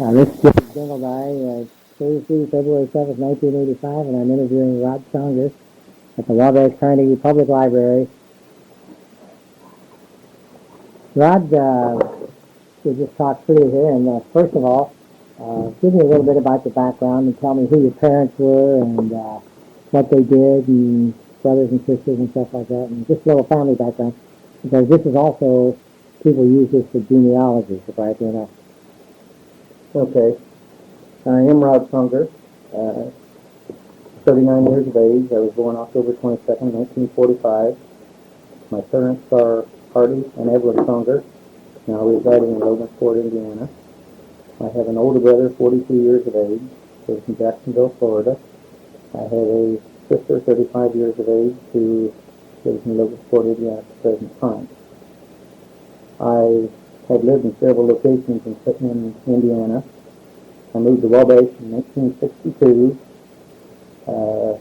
This is Jim Dingle Guy, Thursday, February 7th, 1985, and I'm interviewing Rod Songer at the Wabash Carnegie Public Library. Rod, we just talked through here, and first of all, give me a little bit about your background and tell me who your parents were and what they did, and brothers and sisters and stuff like that, and just a little family background, because this is also, people use this for genealogy, surprisingly enough. Okay. I am Rod Songer, 39 years of age. I was born October 22nd, 1945. My parents are Hardy and Evelyn Songer, now residing in Logansport, Indiana. I have an older brother, 42 years of age, lives in Jacksonville, Florida. I have a sister, 35 years of age, who lives in Logansport, Indiana at the present time. I have lived in several locations in Indiana. I moved to Wabash in 1962,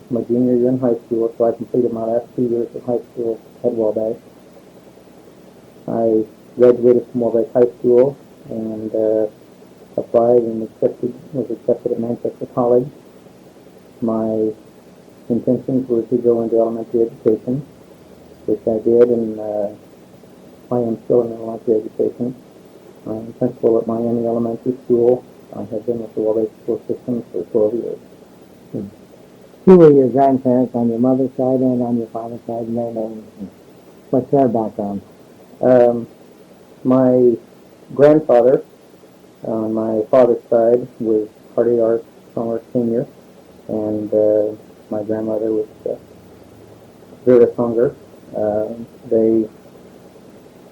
my junior year in high school, so I completed my last 2 years of high school at Wabash. I graduated from Wabash High School and applied and was accepted at Manchester College. My intentions were to go into elementary education, which I did, and I am still in elementary education. I'm principal at Miami Elementary School. I have been with the Wabash school system for 12 years. Who were your grandparents on your mother's side and on your father's side, and their names? What's their background? My grandfather on my father's side was Hardy R. Songer Sr., and my grandmother was Vera Songer.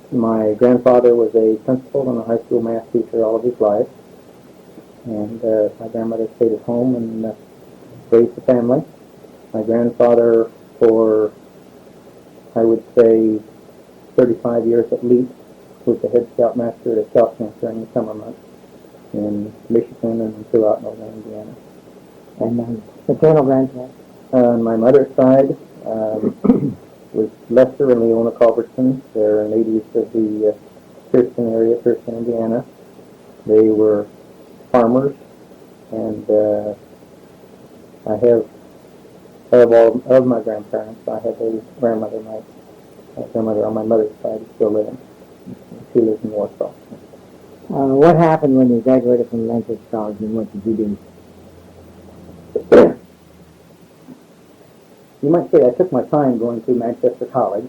My grandfather was a principal and a high school math teacher all of his life, and my grandmother stayed at home and raised the family. My grandfather, for I would say 35 years at least, was the head scoutmaster at a scout camp during the summer months in Michigan and throughout northern Indiana. And paternal grandparents? On my mother's side was Lester and Leona Culbertson. They're natives of the Thurston area, Thurston, Indiana. They were farmers, and I have, of my grandparents, I have a grandmother. My grandmother on my mother's side is still living. She lives in Warsaw. What happened when you graduated from Manchester College, and what did you do? You might say I took my time going through Manchester College,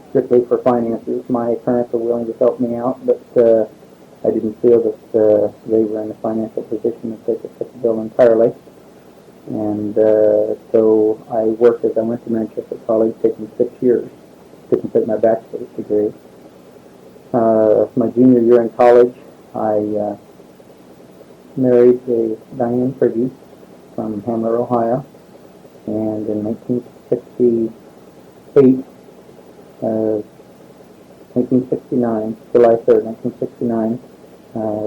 strictly for finances. My parents were willing to help me out, but I didn't feel that they were in a financial position that they could fit the bill entirely. And so I worked as I went to Manchester College, taking 6 years to complete my bachelor's degree. My junior year in college, I married Diane Prigge from Hamler, Ohio. And in 1969, July 3rd, 1969,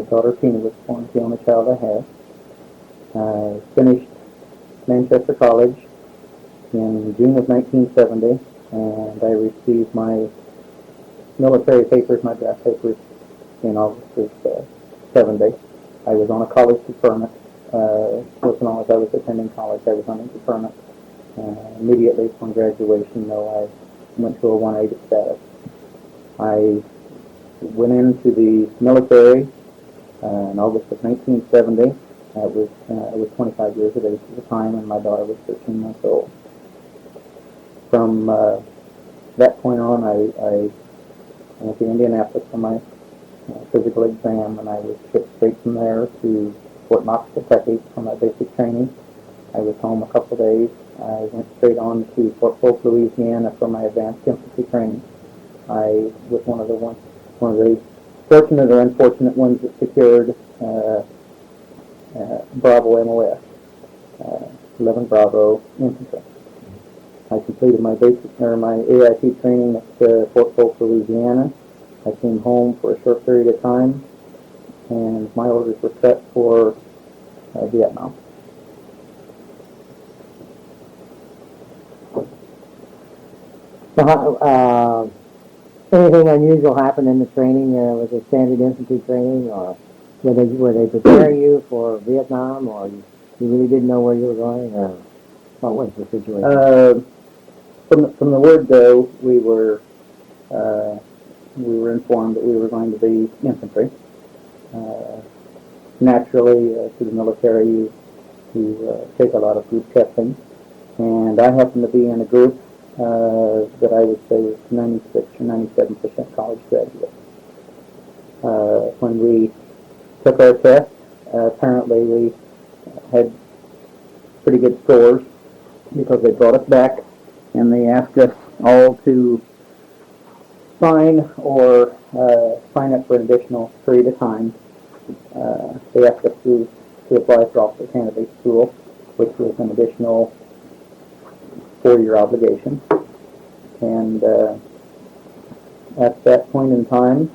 daughter Tina was born, the only child I had. I finished Manchester College in June of 1970, and I received my military papers, my draft papers, in August of 70. I was on a college deferment. So long as I was attending college, I was on a deferment. Immediately upon graduation, though, I went to a 180 status. I went into the military in August of 1970. I was 25 years of age at the time, and my daughter was 13 months old. From that point on, I went to Indianapolis for my physical exam, and I was shipped straight from there to Fort Knox, Kentucky for my basic training. I was home a couple of days. I went straight on to Fort Polk, Louisiana for my advanced infantry training. I was one of the fortunate or unfortunate ones that secured Bravo MOS, 11 Bravo Infantry. I completed my AIT training at Fort Polk, Louisiana. I came home for a short period of time, and my orders were set for Vietnam. So, anything unusual happened in the training? Was it standard infantry training, or Were they preparing you for Vietnam, or you really didn't know where you were going, or what was the situation? From the word go, we were informed that we were going to be infantry. Naturally, to the military, you take a lot of group testing, and I happened to be in a group that I would say was 96 or 97% college graduate. When we took our test, apparently we had pretty good scores because they brought us back and they asked us all to sign or sign up for an additional period of time. They asked us to apply for officer candidate school, which was an additional 4-year obligation. And at that point in time,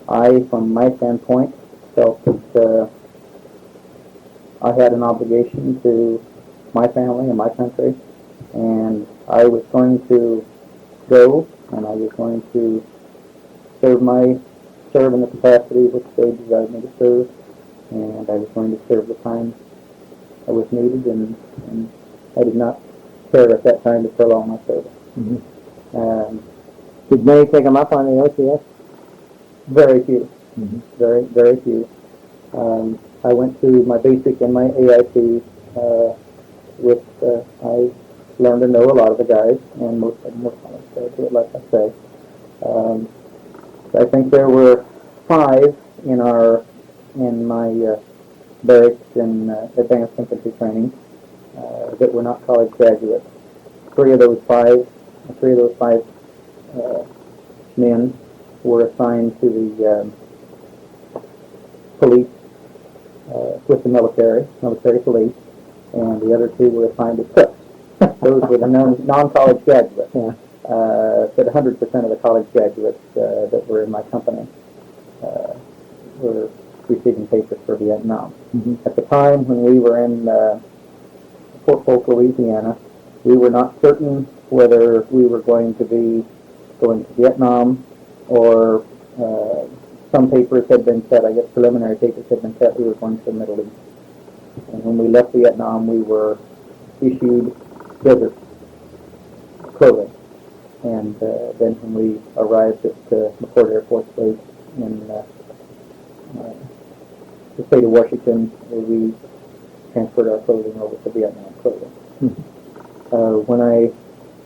I, from my standpoint, felt that I had an obligation to my family and my country, and I was going to go, and I was going to serve in the capacity which they desired me to serve, and I was going to serve the time I was needed, and I did not care at that time to prolong my service. Mm-hmm. Did many take them up on the OCS? Very few. Mm-hmm. Very few. I went through my basic and my AIT I learned to know a lot of the guys, and most of them were college graduate, like I say. I think there were 5 in my barracks and advanced infantry training that were not college graduates. Three of those five men were assigned to the police with the military police, and the other 2 were assigned as cooks. Those were the non-college graduates. Yeah. But 100% of the college graduates that were in my company were receiving papers for Vietnam. Mm-hmm. At the time when we were in Fort Polk, Louisiana, we were not certain whether we were going to be going to Vietnam, or some papers had been set, I guess preliminary papers had been set, we were going to the Middle East. And when we left Vietnam, we were issued desert clothing. And then when we arrived at McCord Air Force Base in the state of Washington, we transferred our clothing over to Vietnam clothing. Mm-hmm. When I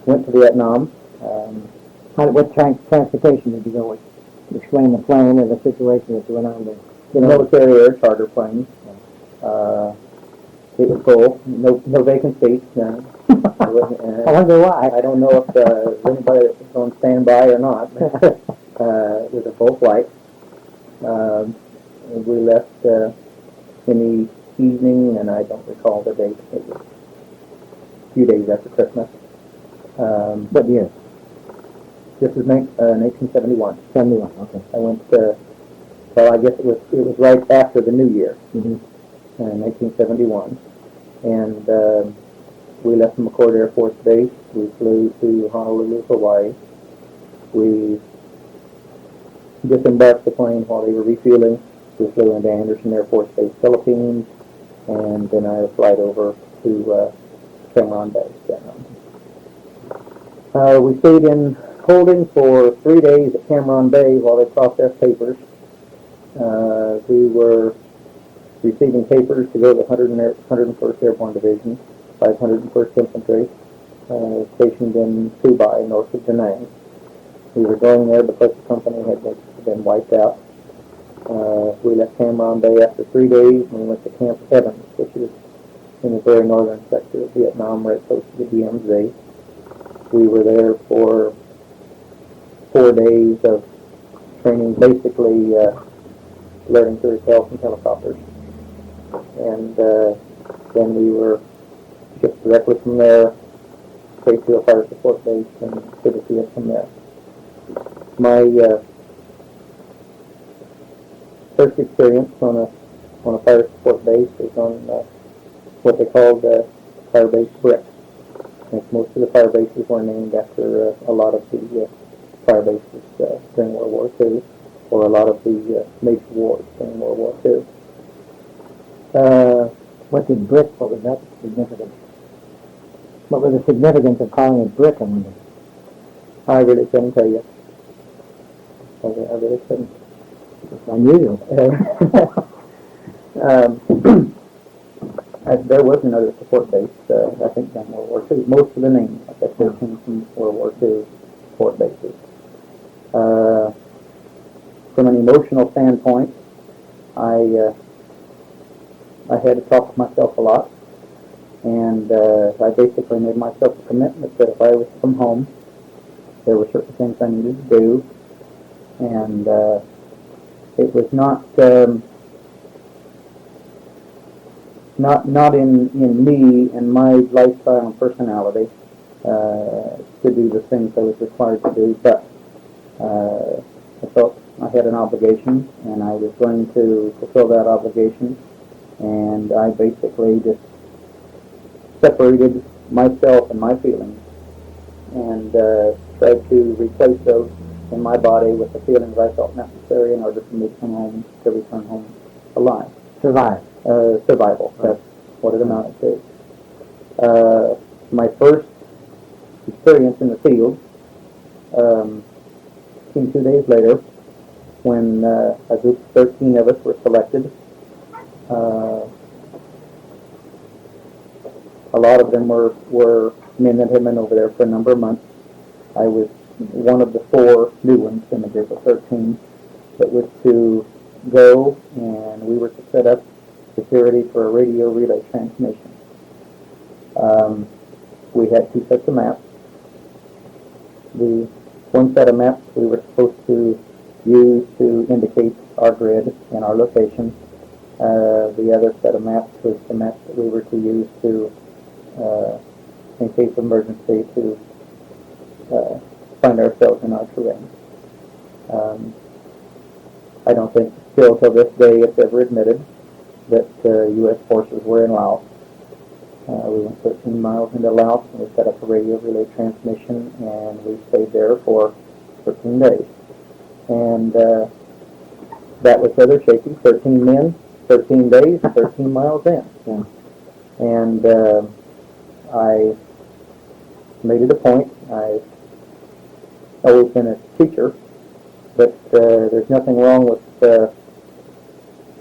went to Vietnam, what transportation did you go with? Explain the plane or the situation that you went on there. Military air charter planes. It was full. No vacant seats. I wonder why. I don't know if there's anybody that was on standby or not. It was a full flight. We left in the evening, and I don't recall the date. It was a few days after Christmas. What year? This was 1971. 71. Okay. I went. Well, I guess it was right after the New Year. Mm-hmm. 1971, and we left from McCord Air Force Base. We flew to Honolulu, Hawaii. We disembarked the plane while they were refueling. We flew into Anderson Air Force Base, Philippines, and then I flight over to Cam Ranh Bay, Vietnam. We stayed in holding for 3 days at Cam Ranh Bay while they processed papers. We were receiving papers to go to the 101st Airborne Division, 501st Infantry, stationed in Subai, north of Da Nang. We were going there because the company had been wiped out. We left Cam Ranh Bay after 3 days, and we went to Camp Evans, which is in the very northern sector of Vietnam, right close to the DMZ. We were there for 4 days of training, basically learning to repel from helicopters. And then we were shipped directly from there straight to a fire support base and to the field from there. My first experience on a fire support base was on what they called Fire Base Brick. I think most of the fire bases were named after a lot of the fire bases during World War II. for a lot of the major wars during World War II. What did brick, what was that significant? What was the significance of calling it brick? I wonder. I really couldn't tell you. I really couldn't. It's unusual. There was another support base, I think, during World War II. Most of the names, like I said, came from World War II support bases. From an emotional standpoint, I had to talk to myself a lot, and I basically made myself a commitment that if I was to come home, there were certain things I needed to do, and it was not in me and my lifestyle and personality to do the things I was required to do, but I felt I had an obligation, and I was going to fulfill that obligation, and I basically just separated myself and my feelings and tried to replace those in my body with the feelings I felt necessary in order for me to return home alive. Survival. That's what it amounted to. My first experience in the field came 2 days later when a group of 13 of us were selected. A lot of them were men that had been over there for a number of months. I was one of the 4 new ones in the group of 13 that was to go, and we were to set up security for a radio relay transmission. We had 2 sets of maps. The one set of maps we were supposed to use to indicate our grid and our location. The other set of maps was the maps that we were to use to, in case of emergency, to find ourselves in our terrain. I don't think still till this day it's ever admitted that U.S. forces were in Laos. We went 13 miles into Laos and we set up a radio relay transmission, and we stayed there for 13 days. And that was rather shaky. 13 men, 13 days, 13 miles in. Yeah. And I made it a point. I've always been a teacher, but there's nothing wrong with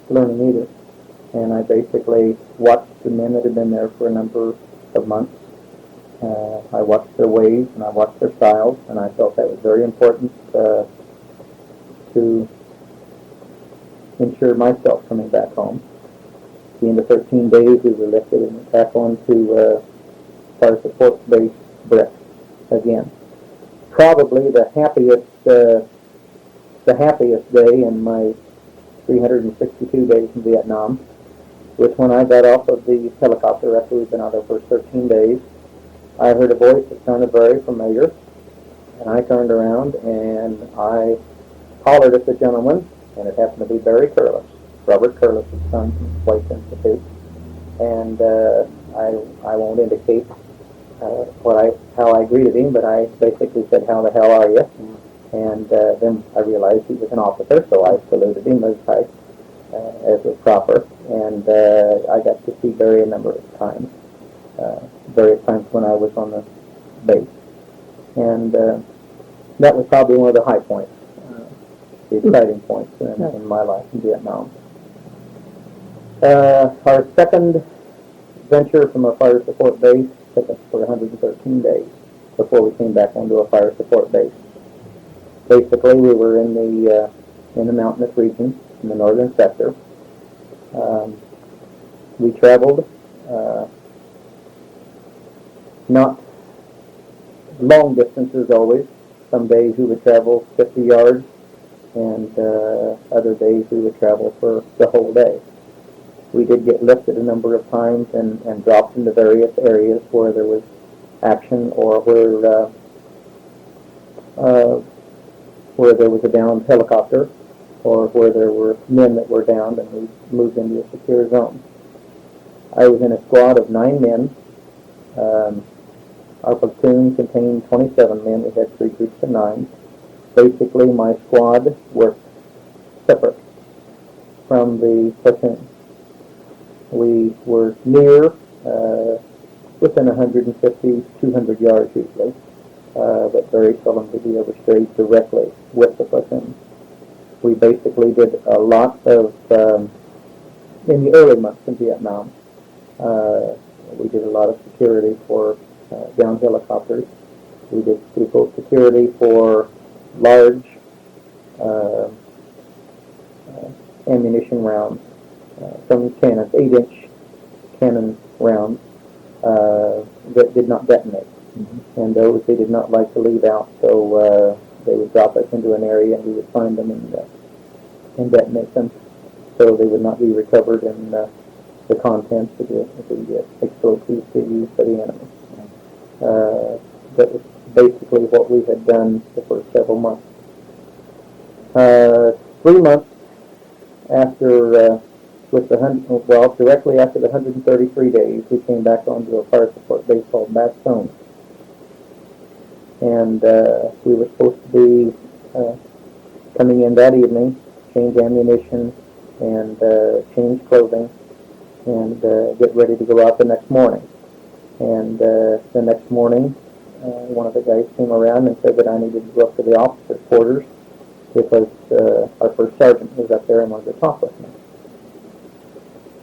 learning either. And I basically watched the men that had been there for a number of months. I watched their ways and I watched their styles, and I felt that was very important to ensure myself coming back home. At the end of 13 days, we were lifted and went back on to fire support base Brick again. Probably the happiest day in my 362 days in Vietnam was when I got off of the helicopter after we'd been out there for 13 days. I heard a voice that sounded very familiar, and I turned around and I hollered at the gentleman, and it happened to be Barry Curliss, Robert Curliss's son from the Flight Institute. And I won't indicate how I greeted him, but I basically said, "How the hell are you?" And then I realized he was an officer, so I saluted him as was proper. And I got to see Barry a number of times, various times when I was on the base. And that was probably one of the high points, the exciting points in my life in Vietnam. Our second venture from a fire support base took us for 113 days before we came back onto a fire support base. Basically, we were in the mountainous region in the northern sector. We traveled not long distances always. Some days we would travel 50 yards, and other days we would travel for the whole day. We did get lifted a number of times and dropped into various areas where there was action, or where there was a downed helicopter, or where there were men that were downed, and we moved into a secure zone. I was in a squad of 9 men. Our platoon contained 27 men. We had 3 groups of 9. Basically, my squad worked separate from the platoon. We were near, within 150, 200 yards usually, but very seldom did we ever stay directly with the platoon. We basically did a lot of, in the early months in Vietnam, we did a lot of security for down helicopters. We did both security for large ammunition rounds, some cannons, 8-inch cannon rounds that did not detonate. Mm-hmm. And those they did not like to leave out, so they would drop us into an area and we would find them and detonate them, so they would not be recovered in the contents of the explosives they used for the enemy. That was basically what we had done the first several months. 3 months after, directly after the 133 days, we came back onto a fire support base called Bastogne. And we were supposed to be coming in that evening, change ammunition and change clothing, and get ready to go out the next morning. And the next morning, one of the guys came around and said that I needed to go up to the officers' quarters because our first sergeant was up there and wanted to talk with me.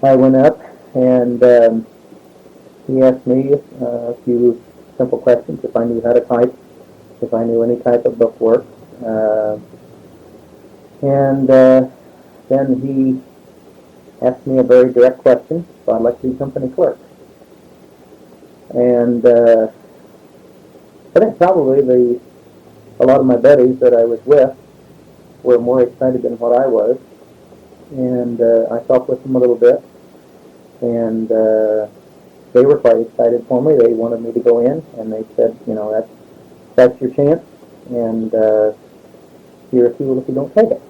I went up, and he asked me a few simple questions, if I knew how to type, if I knew any type of bookwork. And then he asked me a very direct question, so I'd like to be company clerk. And I think probably a lot of my buddies that I was with were more excited than what I was. And I talked with them a little bit, and they were quite excited for me. They wanted me to go in, and they said, that's your chance, and you're a fool if you don't take it.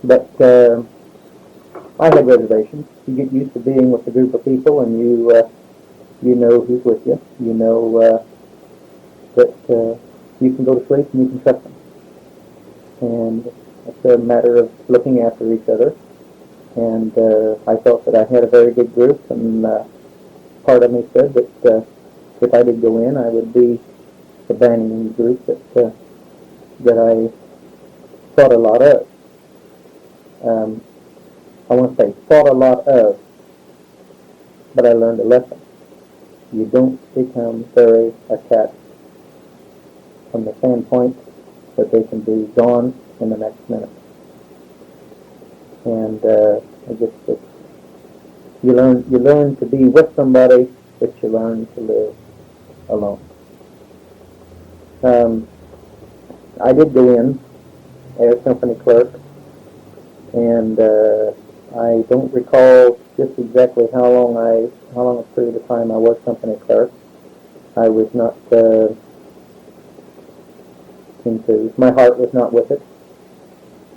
But I had reservations. You get used to being with a group of people, and you know who's with you. You know that you can go to sleep and you can trust them. And it's a matter of looking after each other. And I felt that I had a very good group, and part of me said that if I did go in, I would be the banding group that I thought a lot of. I want to say thought a lot of, but I learned a lesson. You don't become very attached from the standpoint that they can be gone in the next minute. And I guess that you learn to be with somebody, but you learn to live alone. I did go in as company clerk, and I don't recall just exactly how long a period of time I was company clerk. I was not my heart was not with it.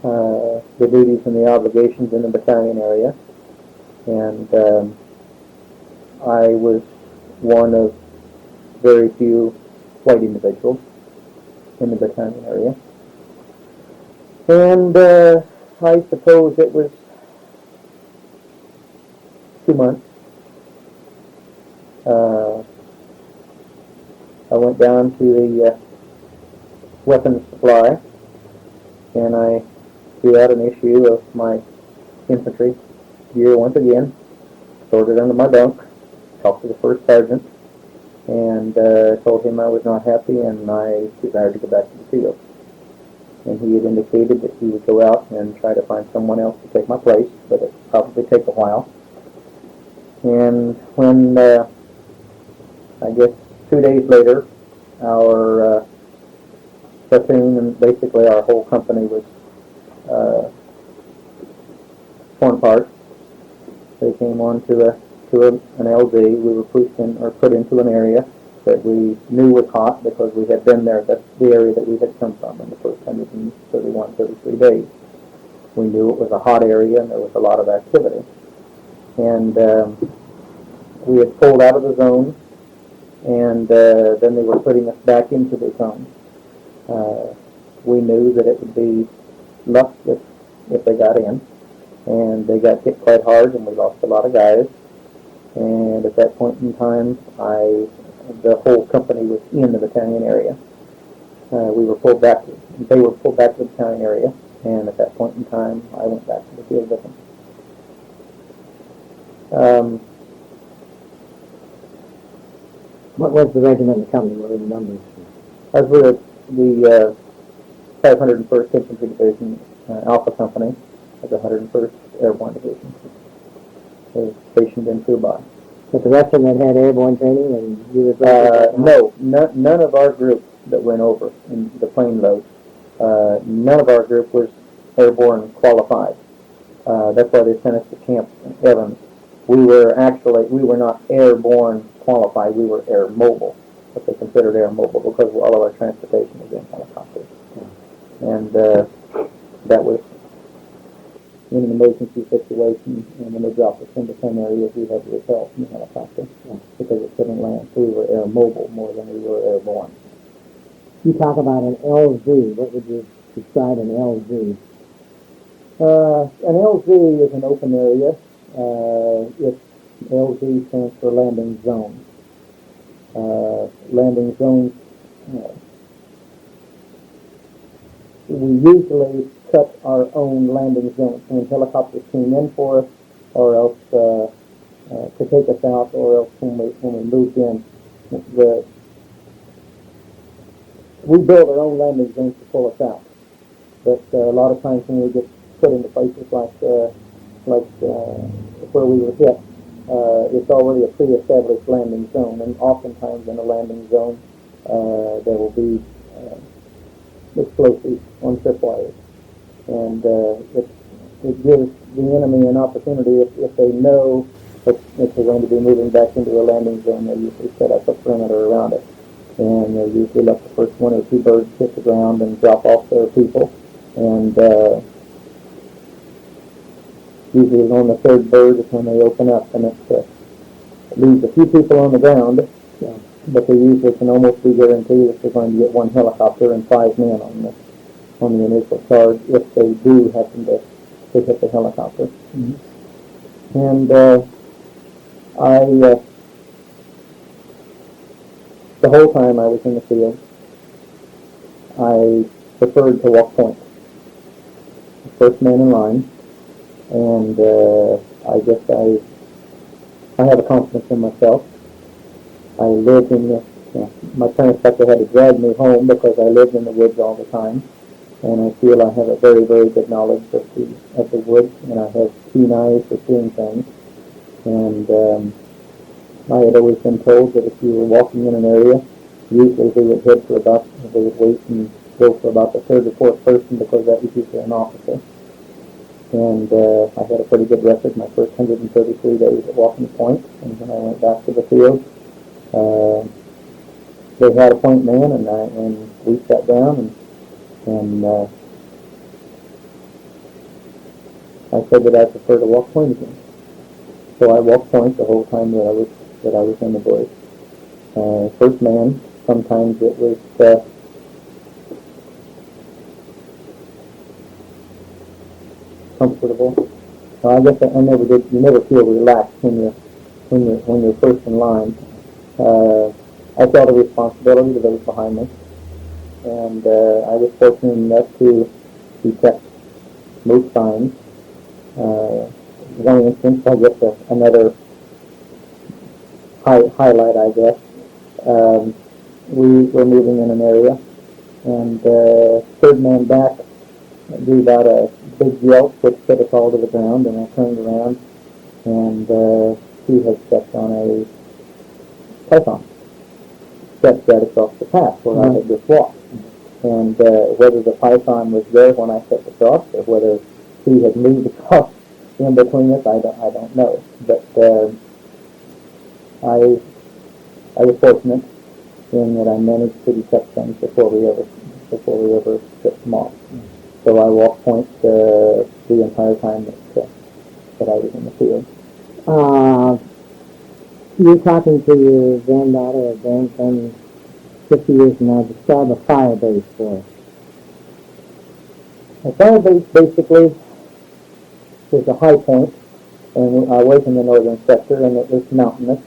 The duties and the obligations in the battalion area, and I was one of very few white individuals in the battalion area. And I suppose it was 2 months. I went down to the weapons supply, and I threw out an issue of my infantry gear once again, stored it under my bunk, talked to the first sergeant, and told him I was not happy and I desired to go back to the field. And he had indicated that he would go out and try to find someone else to take my place, but it would probably take a while. And when, I guess 2 days later, our platoon and basically our whole company was torn apart. They came on to an LZ. We were pushed in or put into an area that we knew was hot because we had been there. That's the area that we had come from in the first 33 days. We knew it was a hot area and there was a lot of activity. And we had pulled out of the zone, and then they were putting us back into the zone. We knew that it would be luck if they got in. And they got hit quite hard, and we lost a lot of guys. And at that point in time, the whole company was in the battalion area. We were pulled back. They were pulled back to the battalion area, and at that point in time, I went back to the field with them. What was the regiment and the company? What were the numbers? I was with the 501st Infantry Division, Alpha Company of the 101st Airborne Division. They were stationed in Cuba. But the rest of them had airborne training, and you were No, none of our group that went over in the plane load, none of our group was airborne qualified. That's why they sent us to Camp Evans. We were not airborne qualified, we were air mobile, what they considered air mobile, because all of our transportation was in helicopters. Yeah. And that was in an emergency situation, and when they dropped us into some areas, we had to repel from the helicopter because it couldn't land. So we were air mobile more than we were airborne. You talk about an LZ. What would you describe an LZ? An LZ is an open area. LZ stands for landing zone. Landing zones, we usually cut our own landing zones when helicopters came in for us, or else to take us out, or else when we moved in. We build our own landing zones to pull us out. But a lot of times when we get put into places like where we were hit, it's already a pre-established landing zone, and oftentimes in a landing zone there will be explosives on tripwires, and it gives the enemy an opportunity, if they know that if they're going to be moving back into a landing zone, they usually set up a perimeter around it, and they usually let the first one or two birds hit the ground and drop off their people, and usually on the third bird is when they open up, and it leaves a few people on the ground, but they usually can almost be guaranteed that they're going to get one helicopter and 5 men on the initial charge if they do happen to hit the helicopter. Mm-hmm. And the whole time I was in the field, I preferred to walk point, first man in line, and I guess I have a confidence in myself. I lived in my parents thought they had to drag me home because I lived in the woods all the time, and I feel I have a very, very good knowledge of the woods, and I have keen eyes for seeing things. And I had always been told that if you were walking in an area, usually they would wait and go for about the third or fourth person, because that was usually an officer. And I had a pretty good record my first 133 days at walking point, and when I went back to the field, they had a point man, and we sat down, and I said that I prefer to walk point again. So I walked point the whole time that I was in the bush. First man, sometimes it was comfortable. I guess I never did. You never feel relaxed when you're first in line. I felt a responsibility to those behind me, and I was fortunate enough to detect most signs. One instance, I guess another highlight, I guess. We were moving in an area, and third man back gave out a big yelp which set us all to the ground, and I turned around, and he had stepped on a python, stepped right across the path where I had just walked. And whether the python was there when I stepped across, or whether he had moved across in between us, I don't know. But I was fortunate in that I managed to detect things before we ever tripped them off. So I walked point the entire time that I was in the field. You're talking to your granddaughter or grandson 50 years from now. Describe a fire base for us. A fire base, basically, was a high point, and I was in the northern sector, and it was mountainous.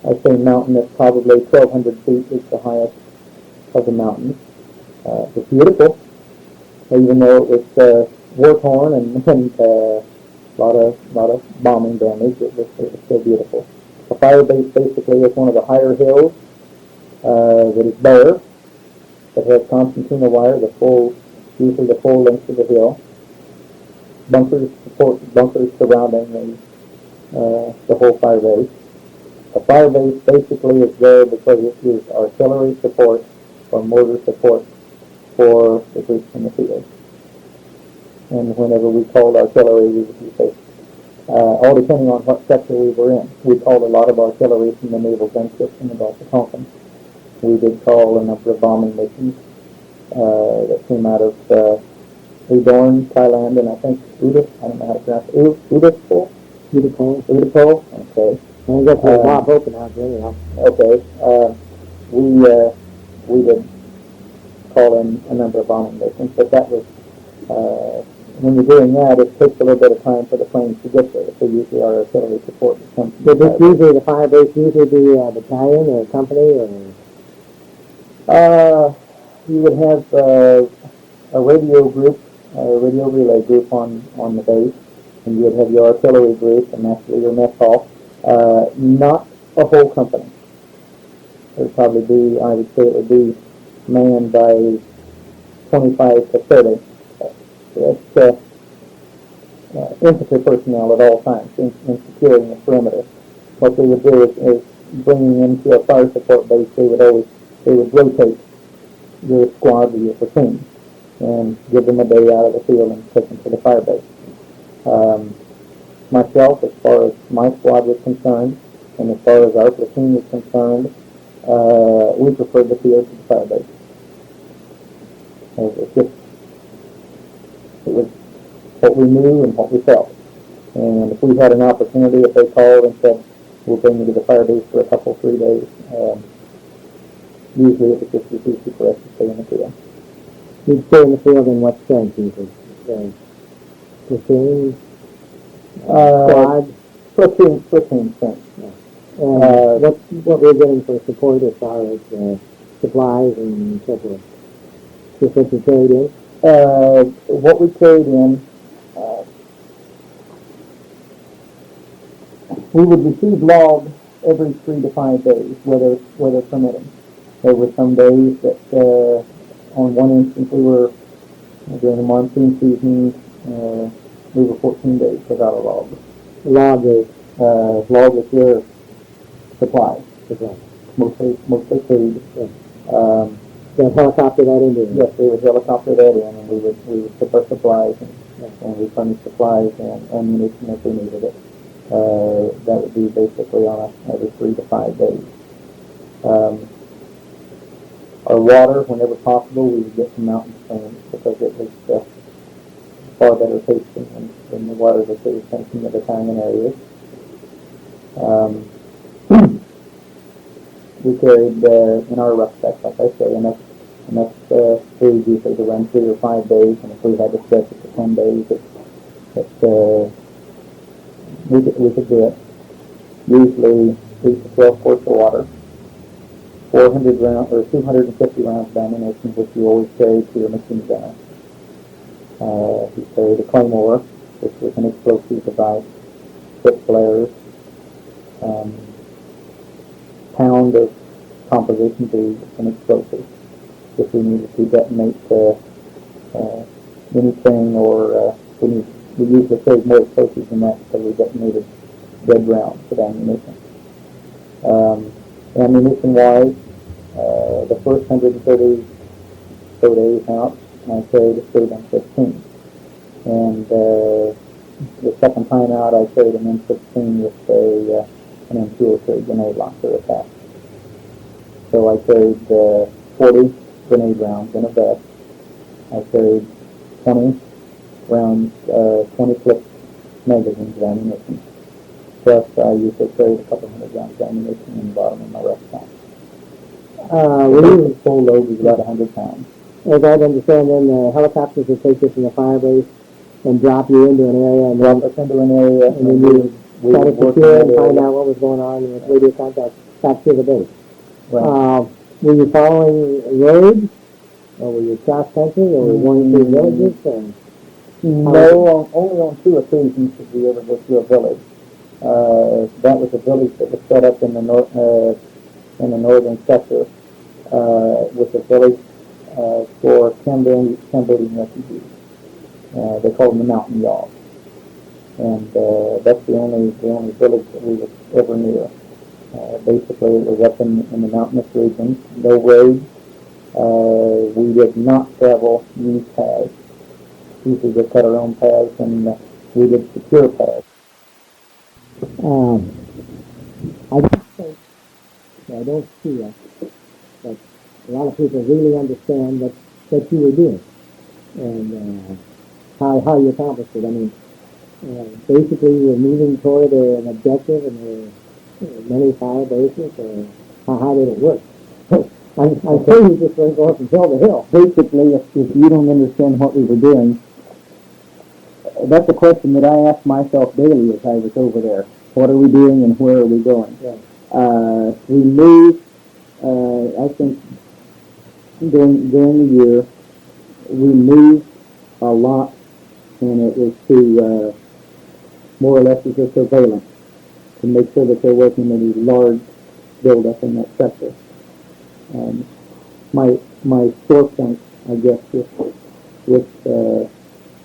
I say mountainous, probably 1,200 feet is the highest of the mountains. It was beautiful, even though it was war-torn and a lot of bombing damage. It was still beautiful. The fire base basically is one of the higher hills that is bare, that has concertina wire, usually the full length of the hill. Bunkers surrounding the whole fire base. The fire base basically is there because it is artillery support or mortar support for the troops in the field. And whenever we called artillery, we would say, all depending on what sector we were in. We called a lot of artillery from the naval gunships in the Gulf of Tonkin. We did call a number of bombing missions that came out of Airborne, Thailand, and I think I don't know how to pronounce it. Udapol? Okay. And I guess we're wide open out there, you know. Okay. We did call in a number of bombing missions, but that was, when you're doing that, it takes a little bit of time for the planes to get there. So usually our artillery support comes from Did this usually, the fire base usually be a battalion or a company or? You would have a radio group, a radio relay group on the base, and you would have your artillery group, and naturally your mess hall. Not a whole company. It would probably be, I would say it would be manned by 25 to 30. It's infantry personnel at all times in securing the perimeter. What they would do is bringing into a fire support base, they would rotate your squad or your platoon and give them a day out of the field and take them to the fire base. Myself, as far as my squad was concerned, and as far as our platoon was concerned, we preferred the field to the fire base. It was what we knew and what we felt. And if we had an opportunity, if they called and said, we'll bring you to the fire base for a couple, 3 days, usually it was just as easy for us to stay in the field. You'd stay in the field in what strength usually? Platoon? Squad? Platoon strength. Yeah. And what were you getting for support as far as supplies and so forth? Just what you carried in? What we carried in, we would receive logs every 3 to 5 days, weather permitting. There were some days that, on one instance, we were during the monsoon season. We were 14 days without a log. Log is your supplies. Mostly food. Yeah. They helicopter that into? Yes, they would helicopter that in, and we would put our supplies and replenish supplies and ammunition if we needed it. That would be basically on every 3 to 5 days. Our water, whenever possible, we would get from mountain streams because it was far better tasting than the water that they would send from the battalion areas. We carried in our rucksacks, like I say, enough food usually to run 3 or 5 days, and if we had to stretch it to 10 days, we could do it. Usually 8 to 12 quarts of water, 400 rounds or 250 rounds of ammunition, which you always carried to your machine gunner. You carried a claymore, which was an explosive device, 6 flares, pound of composition bead, an explosive, if we needed to detonate anything, or we usually carried more explosives than that because we detonated dead rounds of ammunition. Ammunition-wise, the first 130 out, I carried a M16, and the second time out, I carried an M16 with an M203 grenade launcher attached. So I carried 40 grenade rounds in a vest. I carried 20 rounds, 20 clip magazines of ammunition. Plus, I usually carried a couple hundred rounds of ammunition in the bottom of my rucksack. The full load was about 100 pounds. As I understand, then the helicopters would take you from the fire base and drop you into an area, and Drop us into an area, and then you we try to would work in secure that and find area. out what was going on with radio contact back to the base. Right. Were you following roads, or were you cross country, or were you going through villages? Or No, only on 2 occasions did we ever go through a village. That was a village that was set up in the northern sector, with a village for Cambodian refugees. They call them the Mountain Yaw, and that's the only village that we were ever near. Basically, it was up in the mountainous region, no roads. We did not travel used paths. Usually we cut our own paths, and we did secure paths. I don't think, I don't feel that a lot of people really understand what you were doing and how you accomplished it. I mean, basically you're moving toward an objective and many fire bases, or how did it work? I'm sure you just weren't going from hill to hill. Basically, if you don't understand what we were doing, that's a question that I asked myself daily as I was over there. What are we doing and where are we going? Yeah. We moved, I think, during the year, we moved a lot, and it was to more or less as a surveillance to make sure that there wasn't any large buildup in that sector. My sore point, I guess, with the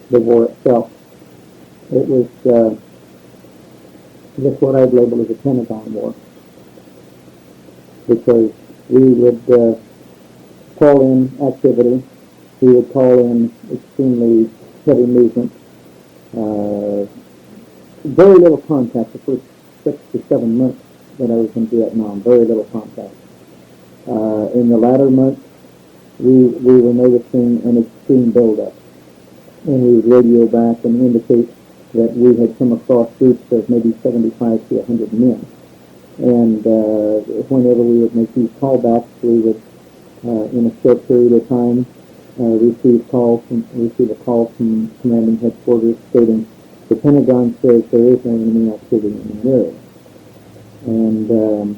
war itself, it was just what I'd label as a Pentagon war, because we would call in activity, we would call in extremely heavy movement, very little contact the first 6 to 7 months that I was in Vietnam, very little contact. In the latter months, we were noticing an extreme buildup, and we would radio back and indicate that we had come across groups of maybe 75 to 100 men. And whenever we would make these callbacks, we would, in a short period of time, receive a call from commanding headquarters stating the Pentagon says there is no enemy activity in the area. And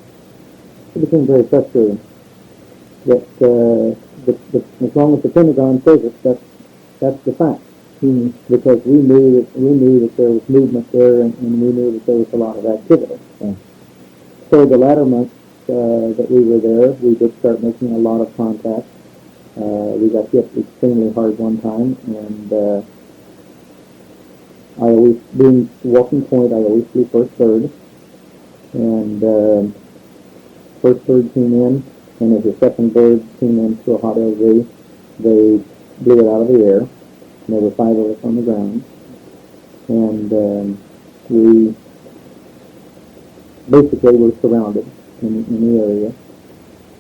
it became very frustrating that as long as the Pentagon says it, that's the fact. Because we knew that there was movement there, and we knew that there was a lot of activity. So the latter months that we were there, we did start making a lot of contact. We got hit extremely hard one time, and I always, being walking point, I always flew first bird, and first bird came in, and as the second bird came into a hot LZ, they blew it out of the air. And there were 5 of us on the ground, and we basically were surrounded in the area,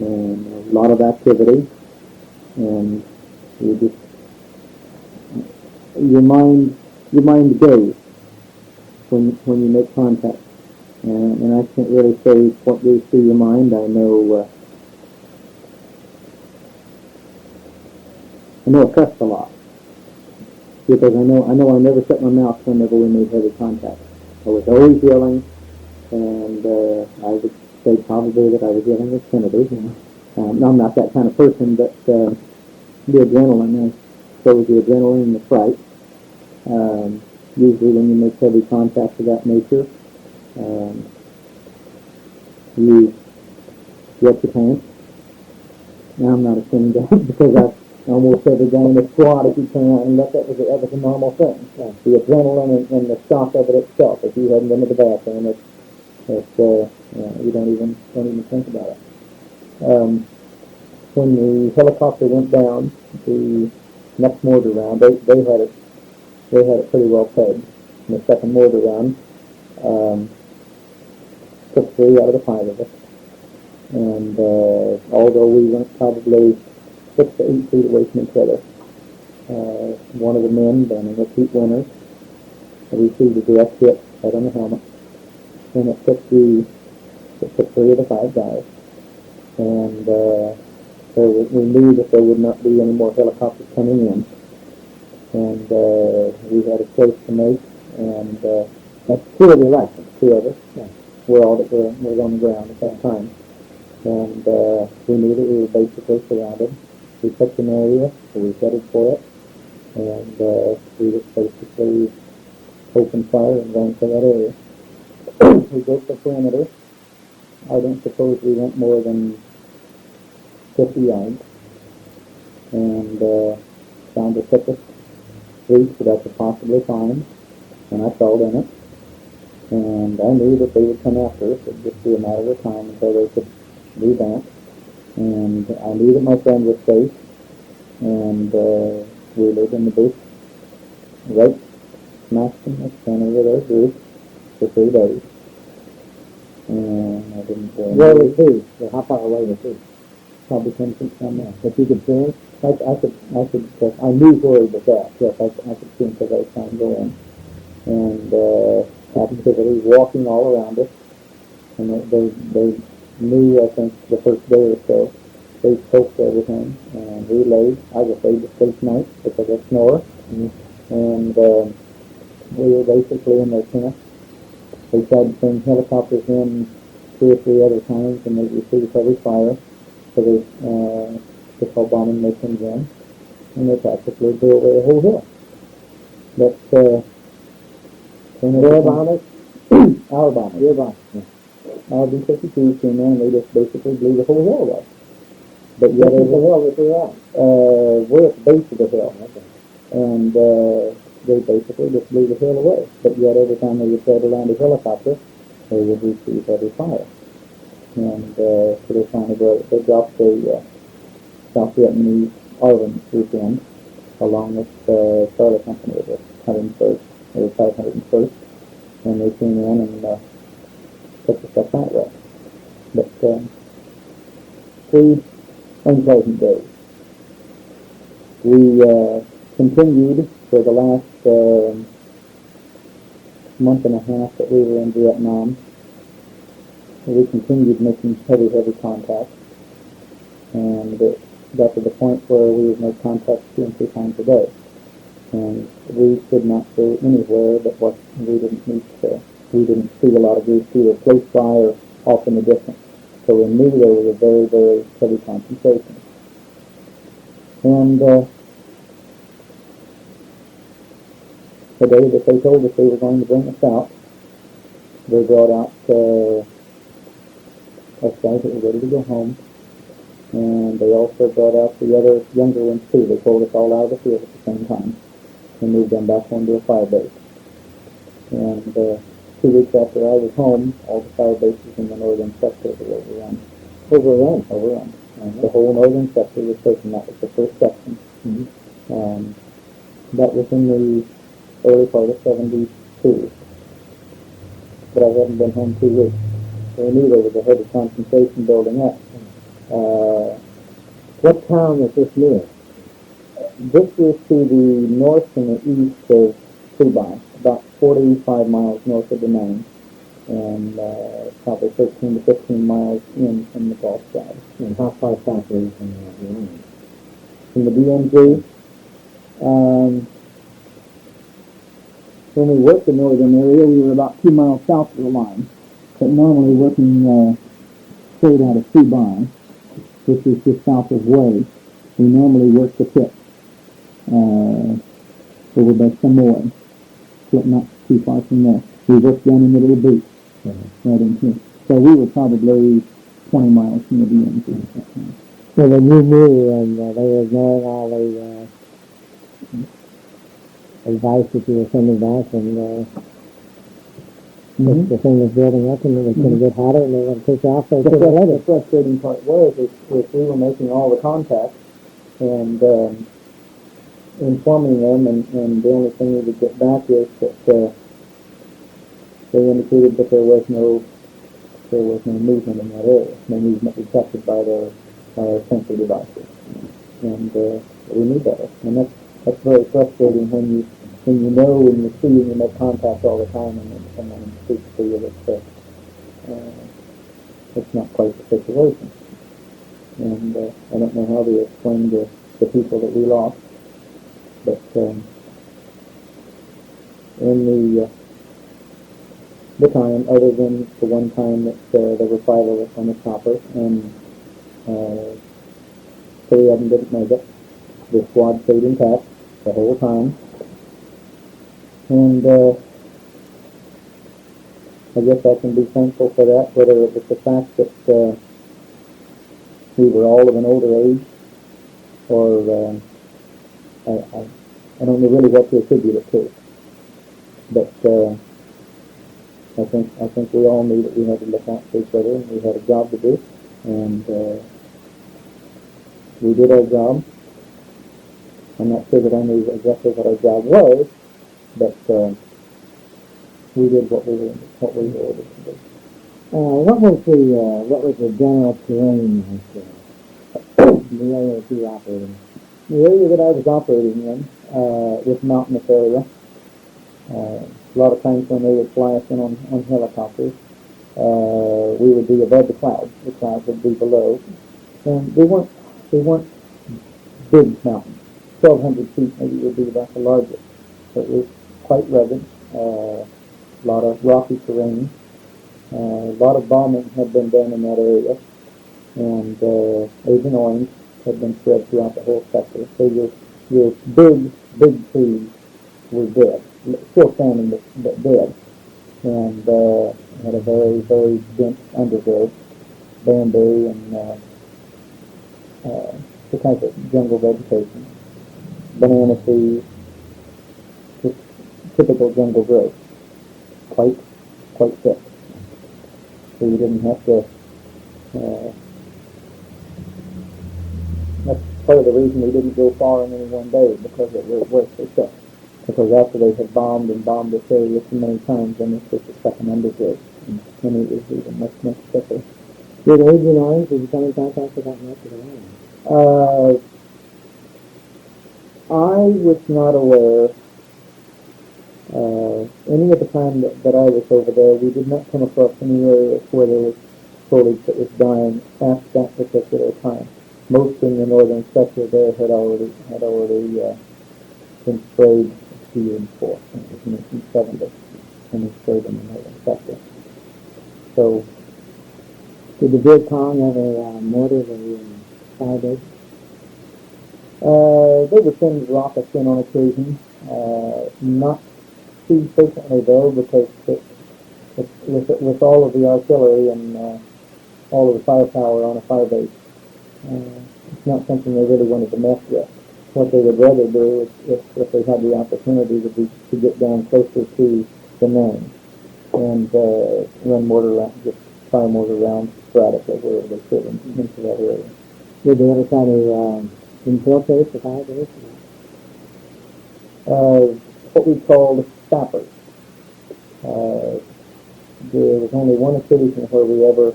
and a lot of activity, and you just, your mind goes when you make contact, and I can't really say what goes through your mind. I know I cussed a lot, because I know I never shut my mouth whenever we made heavy contact. I was always yelling, and I would say probably that I was yelling with Kennedy. I'm not that kind of person, but the adrenaline, so was the adrenaline and the fright. Usually when you make heavy contact of that nature, you wet your pants. Now I'm not ashamed of it, because I almost every day in the squad, if you turn around and look, that was a normal thing. The adrenaline and the shock of it itself. If you hadn't been to the bathroom, you don't even think about it. When the helicopter went down, the next mortar round, they had it pretty well pegged. And the second mortar round took 3 out of the 5 of us. And although we went probably 6 to 8 feet away from each other, one of the men, being repeat winners, received a direct hit right on the helmet, and it took 3 of the 5 guys. And we knew that there would not be any more helicopters coming in. and we had a choice to make, and That's two of your rifles. two of us Yeah. were all that was on the ground at that time. And we knew that we were basically surrounded. We picked an area, so we headed for it, and we just basically opened fire and ran for that area. We broke the perimeter. I don't suppose we went more than 50 yards, and found the thickest reach that I could possibly find, and I fell in it. And I knew that they would come after us. It would just be a matter of time until they could revamp. And I knew that my friend was safe, and we lived in the bush right smack in the center of their group for 3 days. And I didn't... Where was he? Well, how far away was he? Probably 10 feet from there. But you could see him? I knew where he was at. Yes, I could see him because I was trying to go in. And activity walking all around us. And they knew, I think, the first day or so, they scoped everything, and we laid. I was afraid to sleep night because I snore. And we were basically in their camp. They tried to send helicopters in 2 or 3 other times, and they received heavy fire for the pistol bombing missions in, and they practically blew away a whole hill. But Their bombers? our bombers. Your bombers. Our B-52s came in, and they just basically blew the whole hill away. But yet, What is the hill that you're at? we're at the base of the hill, Okay. and they basically just blew the hill away. But yet, every time they would try to land a helicopter, they would receive heavy fire. And so they finally dropped the South Vietnamese Arvin group in, along with the Charlie Company of the 101st, or 501st, and they came in and took us up that way. But 3 unpleasant days. We continued for the last month and a half that we were in Vietnam. We continued making heavy contact, and it got to the point where we would make contact 2 and 3 times a day. And we could not go anywhere but what we didn't need to. We didn't see a lot of groups either close by or off in the distance. So we knew there was a very, very heavy concentration. And the day that they told us they were going to bring us out, they brought out us guys that were ready to go home. And they also brought out the other younger ones too. They pulled us all out of the field at the same time and moved them back home to a fire base. And 2 weeks after I was home, all the fire bases in the northern sector were overrun. Overrun. And the whole northern sector was taken. That was the first section. That was in the early part of 72. But I hadn't been home 2 weeks. So I knew there was a heavy concentration building up. What town is this near? This is to the north and the east of Subang, about 45 miles north of the main, and probably 13 to 15 miles in from the Gulf side. And how far south are you from the line? From the DMZ, when we worked the northern area, we were about 2 miles south of the line. But normally working straight out of Subang, which is just south of Way, we normally work the pit over by Samoa, not too far from there. We worked down in the little boot right in here. So we were probably 20 miles from the DMZ at that time. So then you knew, and they were ignoring all the advice that you were sending back, and the thing was building up, and it was going to get hotter, and they were going to take you off. So The frustrating part was if we were making all the contacts and informing them, and the only thing we would get back is that they indicated that there was no movement in that area, no movement detected by their sensor devices, and we knew better, and that's very frustrating when you know and you see and you make contact all the time, and then someone speaks to you that it's not quite the situation, and I don't know how to explain to the people that we lost, but in the time, other than the one time that there were 5 of us on the chopper, and 3 of them didn't make it. The squad stayed intact the whole time, and I guess I can be thankful for that, whether it was the fact that we were all of an older age, or I don't know really what to attribute it to. But I think we all knew that we had to look out for each other, and we had a job to do, and we did our job. I'm not sure that I knew exactly what our job was, but we did what we were ordered to do. What was the general terrain like the area that you were operating? The area that I was operating in was mountainous area. A lot of times when they would fly us in on helicopters, we would be above the clouds. The clouds would be below, and they weren't big mountains. 1,200 feet maybe would be about the largest. So it was quite rugged. A lot of rocky terrain. A lot of bombing had been done in that area, and Agent Orange had been spread throughout the whole sector. So your big trees were dead, still standing but dead, and had a very, very dense undergrowth, bamboo and the type of jungle vegetation, banana trees, just typical jungle growth, quite thick. So you didn't have to. That's part of the reason we didn't go far in any one day, because it was so thick. Because after they had bombed this area so many times, then it's just a second undergrowth, and then it was even much thicker. Did Agent Orange, did you come in contact with that much at all? I was not aware. Any of the time that I was over there, we did not come across any areas where there was foliage that was dying at that particular time. Most in the northern sector there had already been sprayed the year before. It was in 1970 when they sprayed in the northern sector. So, did the Vietcong have a mortar or fire base? they would send rockets in on occasion. Not too frequently though, because with all of the artillery and all of the firepower on a fire base, it's not something they really wanted to mess with. What they would rather do is, if they had the opportunity, would be to get down closer to the main and run just fire mortar rounds sporadically wherever they could into that area. Did they ever try to infiltrate the fire base? What we called sappers. There was only one occasion where we ever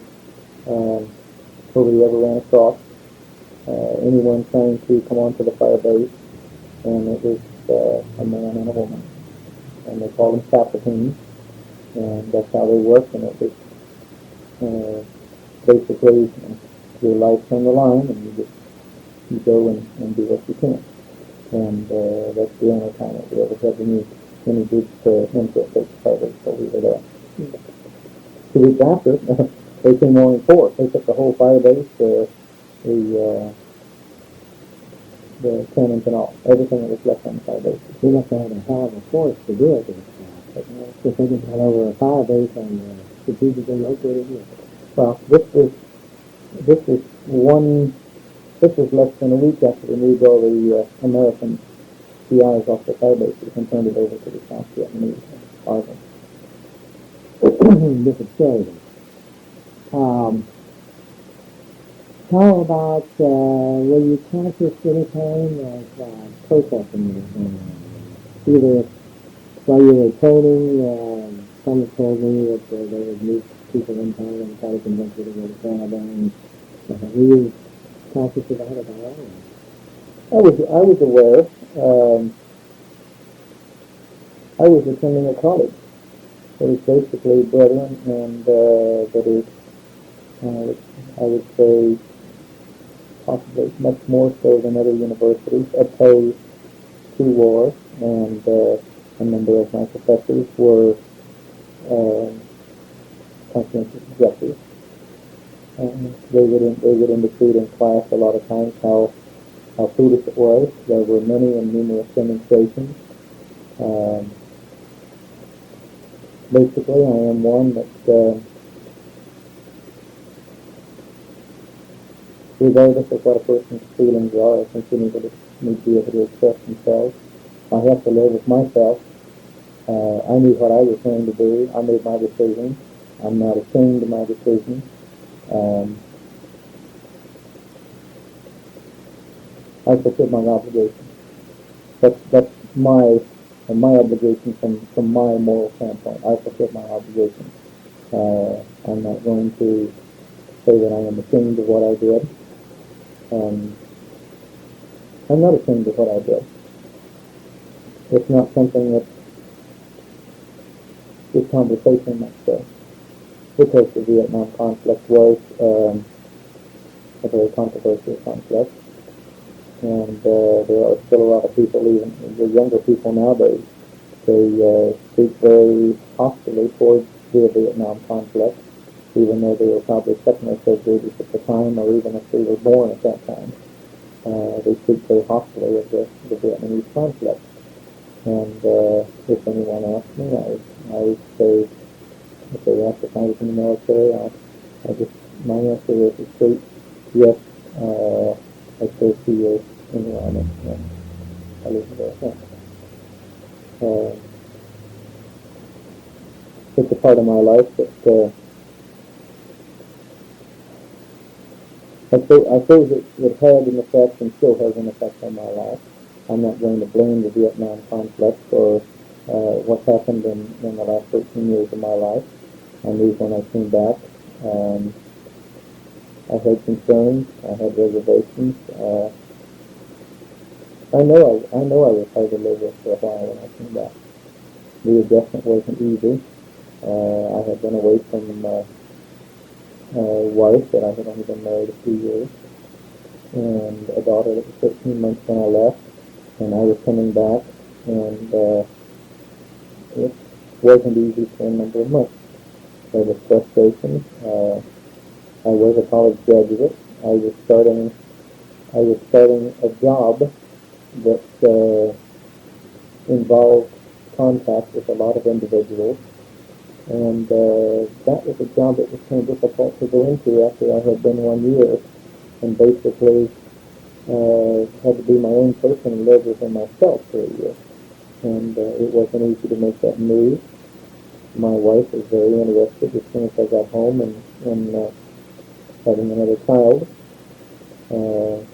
ran across anyone trying to come onto the fire base, and it was a man and a woman, and they called them sapper teams, and that's how they worked. And it was basically your life's on the line, and you go and do what you can. And that's the only time that we ever had any groups to infiltrate the fire base while we were there. 2 weeks after, they came on in force. They took the whole fire base, the cannons and all, everything that was left on the fire base. We must have had a hell of a force to do it. If they could tell over a fire base and strategically located here. Well, this was less than a week after we moved all the American CIs off the fire bases and turned it over to the South Vietnamese Army. This is scary. How about, were you conscious any time of protesting this? Either while you were training, some have told me that they would meet people in town and try to convince you to go to Canada. And were you conscious of that at all? I was aware. I was attending a college. It was basically brethren, and that is, I would say, possibly much more so than other universities, opposed to war, and A number of my professors were conscientious objectors. They would indicate in class a lot of times how foolish it was. There were many and numerous demonstrations. Basically, I am one that, regardless of what a person's feelings are, I think anybody needs to be able to express themselves. I have to live with myself. I knew what I was going to do. I made my decision. I'm not ashamed of my decision. I fulfilled my obligation. That's my obligation from my moral standpoint. I fulfilled my obligation. I'm not going to say that I am ashamed of what I did. I'm not ashamed of what I did. It's not something that this conversation much so, because the Vietnam conflict was a very controversial conflict, and there are still a lot of people, even the younger people nowadays, they speak very hostily towards the Vietnam conflict, even though they were probably second or third graders at the time, or even if they were born at that time. They speak very hostily of the Vietnamese conflict. And if anyone asks me, I would say, if they ask if I was in the military, my answer is a straight yes. I served 2 years in the Army, and I live there. It's a part of my life that I suppose it had an effect and still has an effect on my life. I'm not going to blame the Vietnam conflict for what happened in the last 13 years of my life. I knew when I came back, I had concerns, I had reservations. I know I was hard to live with for a while when I came back. The adjustment wasn't easy. I had been away from a wife that I had only been married a few years, and a daughter that was 13 months when I left, and I was coming back, and it wasn't easy for a number of months. There was frustration. I was a college graduate. I was starting a job that involved contact with a lot of individuals, and that was a job that was kind of difficult to go into after I had been 1 year, and basically had to be my own person and live within myself for a year. And it wasn't easy to make that move. My wife was very interested as soon as I got home in having another child. There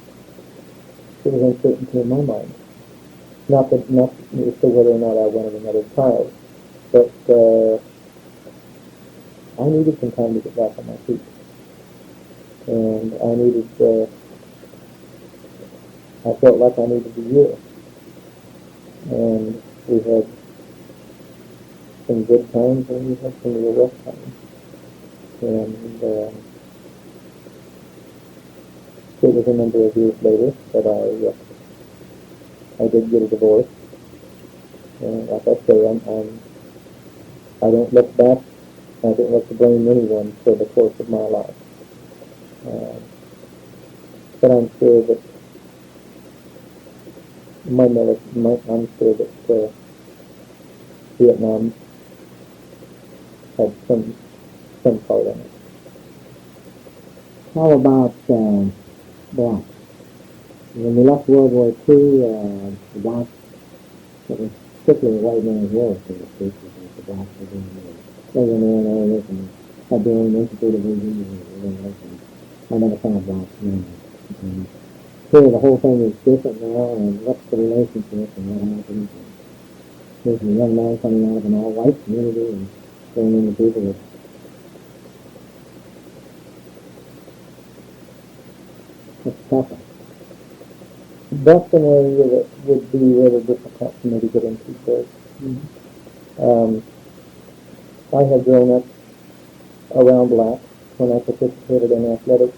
was uncertainty in my mind. Not as to whether or not I wanted another child, but I needed some time to get back on my feet. And I felt like I needed a year. And we had some good times and we had some real rough times. And it was a number of years later that I did get a divorce. And like I say, I don't look back. I don't have to blame anyone for the course of my life. But I'm sure that I'm sure that Vietnam had some part in it. How about blacks? When we left World War II, the blacks, it was particularly white man's war, so to speak, because the blacks were in their areas and had their own infantry division and I never found blacks in. Clearly the whole thing is different now, and what's the relationship and what happens. There's a young man coming out of an all-white community and going into people with it's tougher. That's an area that would be really difficult for me to get into, Chris. Mm-hmm. I had grown up around blacks. When I participated in athletics,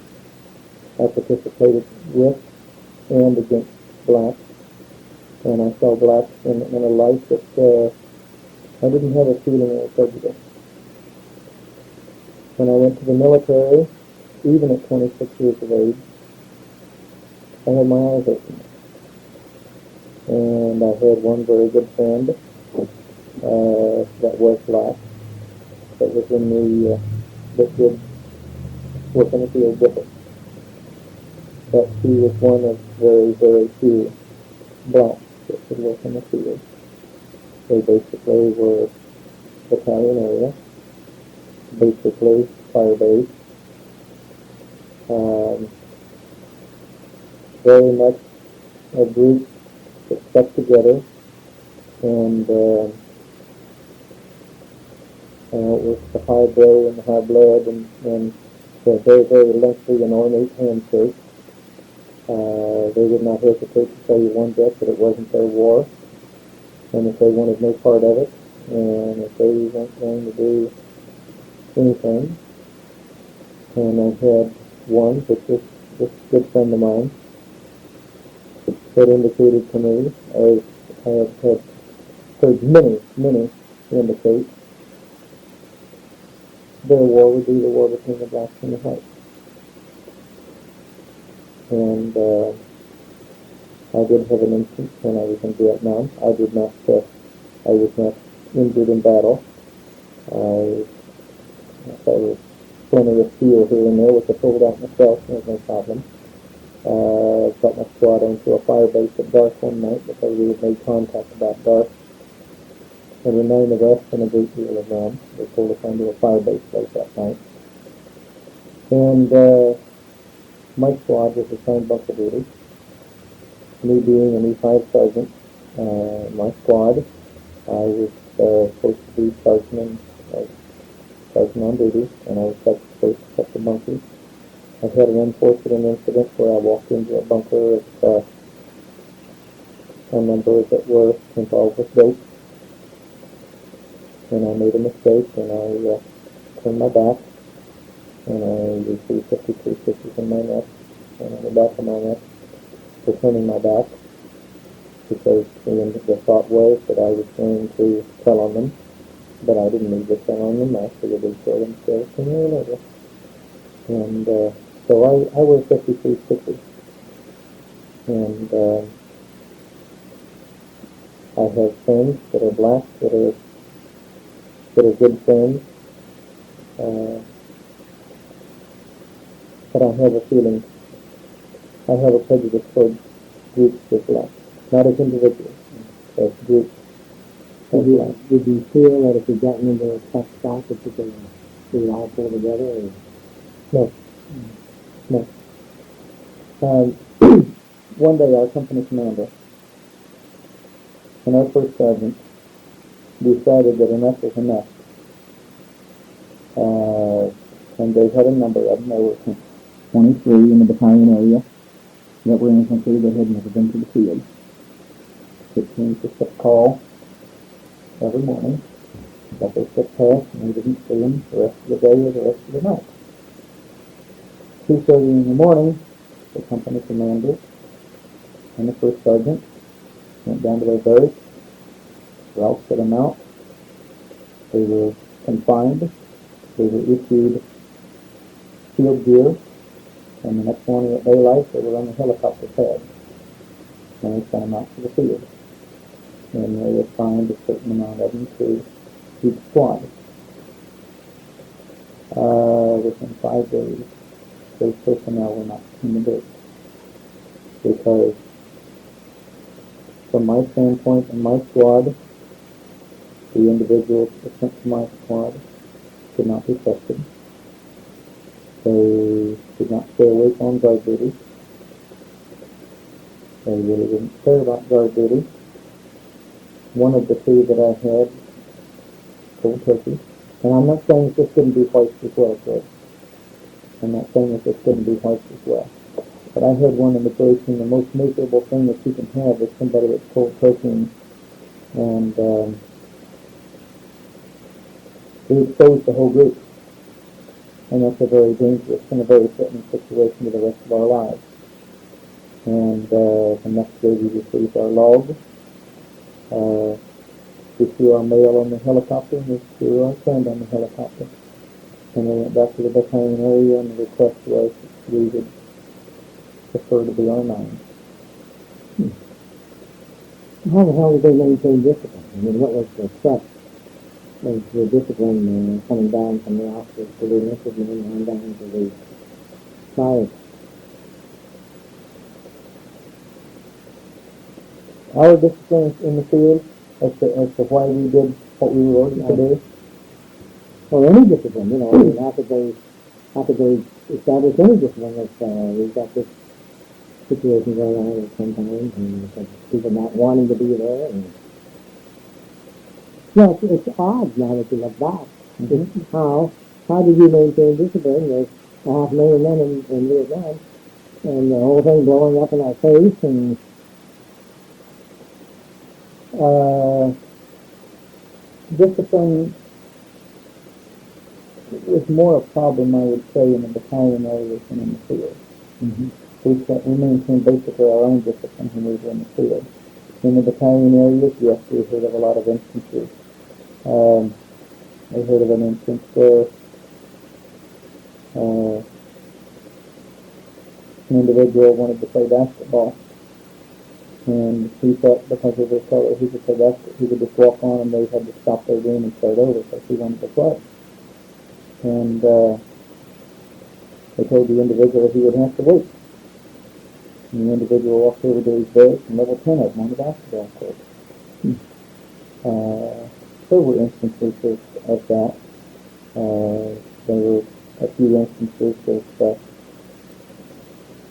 I participated with and against blacks. and I saw blacks in a light that I didn't have a feeling of prejudice. When I went to the military, even at 26 years of age, I had my eyes open. And I had one very good friend that was black, that was in the, that did work in the field with us. But he was one of very, very few blacks that could work in the field. They basically were battalion area, basically fire base, very much a group that stuck together, and it was the high blow and the high blood, and the very, very lengthy and ornate handshake. They would not hesitate to tell you one breath that it wasn't their war, and that they wanted no part of it, and if they weren't going to do anything. And I had one, which was this good friend of mine, that indicated to me, as I have had heard many, many indicate, their war would be the war between the blacks and the whites. And I did have an instance when I was in Vietnam. I was not injured in battle. I was plenty of steel here and there, which I pulled out myself, there was no problem. Got my squad onto a fire base at dark one night because we had made contact about dark. There were 9 of us and a great deal of them. They pulled us onto a fire base late that night. And my squad was assigned bunker duty. Me being an E5 sergeant, my squad, I was supposed to be sergeant on duty, and I was supposed to check the bunkers. I had an unfortunate incident where I walked into a bunker of a number that were involved with dope, and I made a mistake, and I turned my back, and I received 52 stitches in my neck, and on the back of my neck for turning my back, because the thought was that I was going to tell on them, but I didn't need to tell on them. I figured they'd show themselves sooner or later. And so I wear 53 stitches. And I have friends that are black that are good friends. But I have a feeling, I have a prejudice towards groups of black, not as individuals, as groups. Did you feel that if you got into a tough spot that you could all pull together? Or? No. No. One day our company commander and our first sergeant decided that enough was enough. And they had a number of them. There were 23 in the battalion area that were infantry that had never been to the field. It came to a call every morning, but they stepped past and we didn't see them the rest of the day or the rest of the night. 2:30 in the morning, the company commander and the first sergeant went down to their barracks. Ralph set them out. They were confined. They were issued field gear, and the next morning at daylight they were on the helicopter pad. And we sent them out to the field. And they assigned a certain amount of them to each squad. Within 5 days, those personnel were not in the base. Because from my standpoint and my squad, the individuals that sent to my squad could not be trusted. They did not stay awake on guard duty. They really didn't care about guard duty. One of the 2 that I had, cold turkey, and I'm not saying that this couldn't be whites as well, Chris. I'm not saying that this couldn't be whites as well. But I had one in the break, and the most miserable thing that you can have is somebody that's cold turkey, and we exposed the whole group. And that's a very dangerous and a very threatening situation to the rest of our lives. And the next day we received our log, If you are male on the helicopter, and if you are turned on the helicopter. And they went back to the battalion area, and the request was that we would prefer to be on 9. How the hell did they maintain discipline? I mean, what was the step of the discipline coming down from the officers to the infantrymen and on down to the fire? Our discipline in the field as to why we did what we were ordered to do. Or any discipline, you know, I mean, how could they establish any discipline if we've got this situation going on at sometimes and people not wanting to be there and it's odd now that you look back. Mm-hmm. How did you maintain discipline with 500,000 men in Vietnam and the whole thing blowing up in our face and discipline was more a problem, I would say, in the battalion areas than in the field. Mm-hmm. We maintained basically our own discipline when we were in the field. In the battalion areas, yes, we heard of a lot of instances. I heard of an instance where an individual wanted to play basketball, and he thought because of his color he could play basketball, he could just walk on and they had to stop their game and start over because he wanted to play. And they told the individual he would have to wait. And the individual walked over to his bed and level 10 of him on the basketball court. There were instances of that. There were a few instances of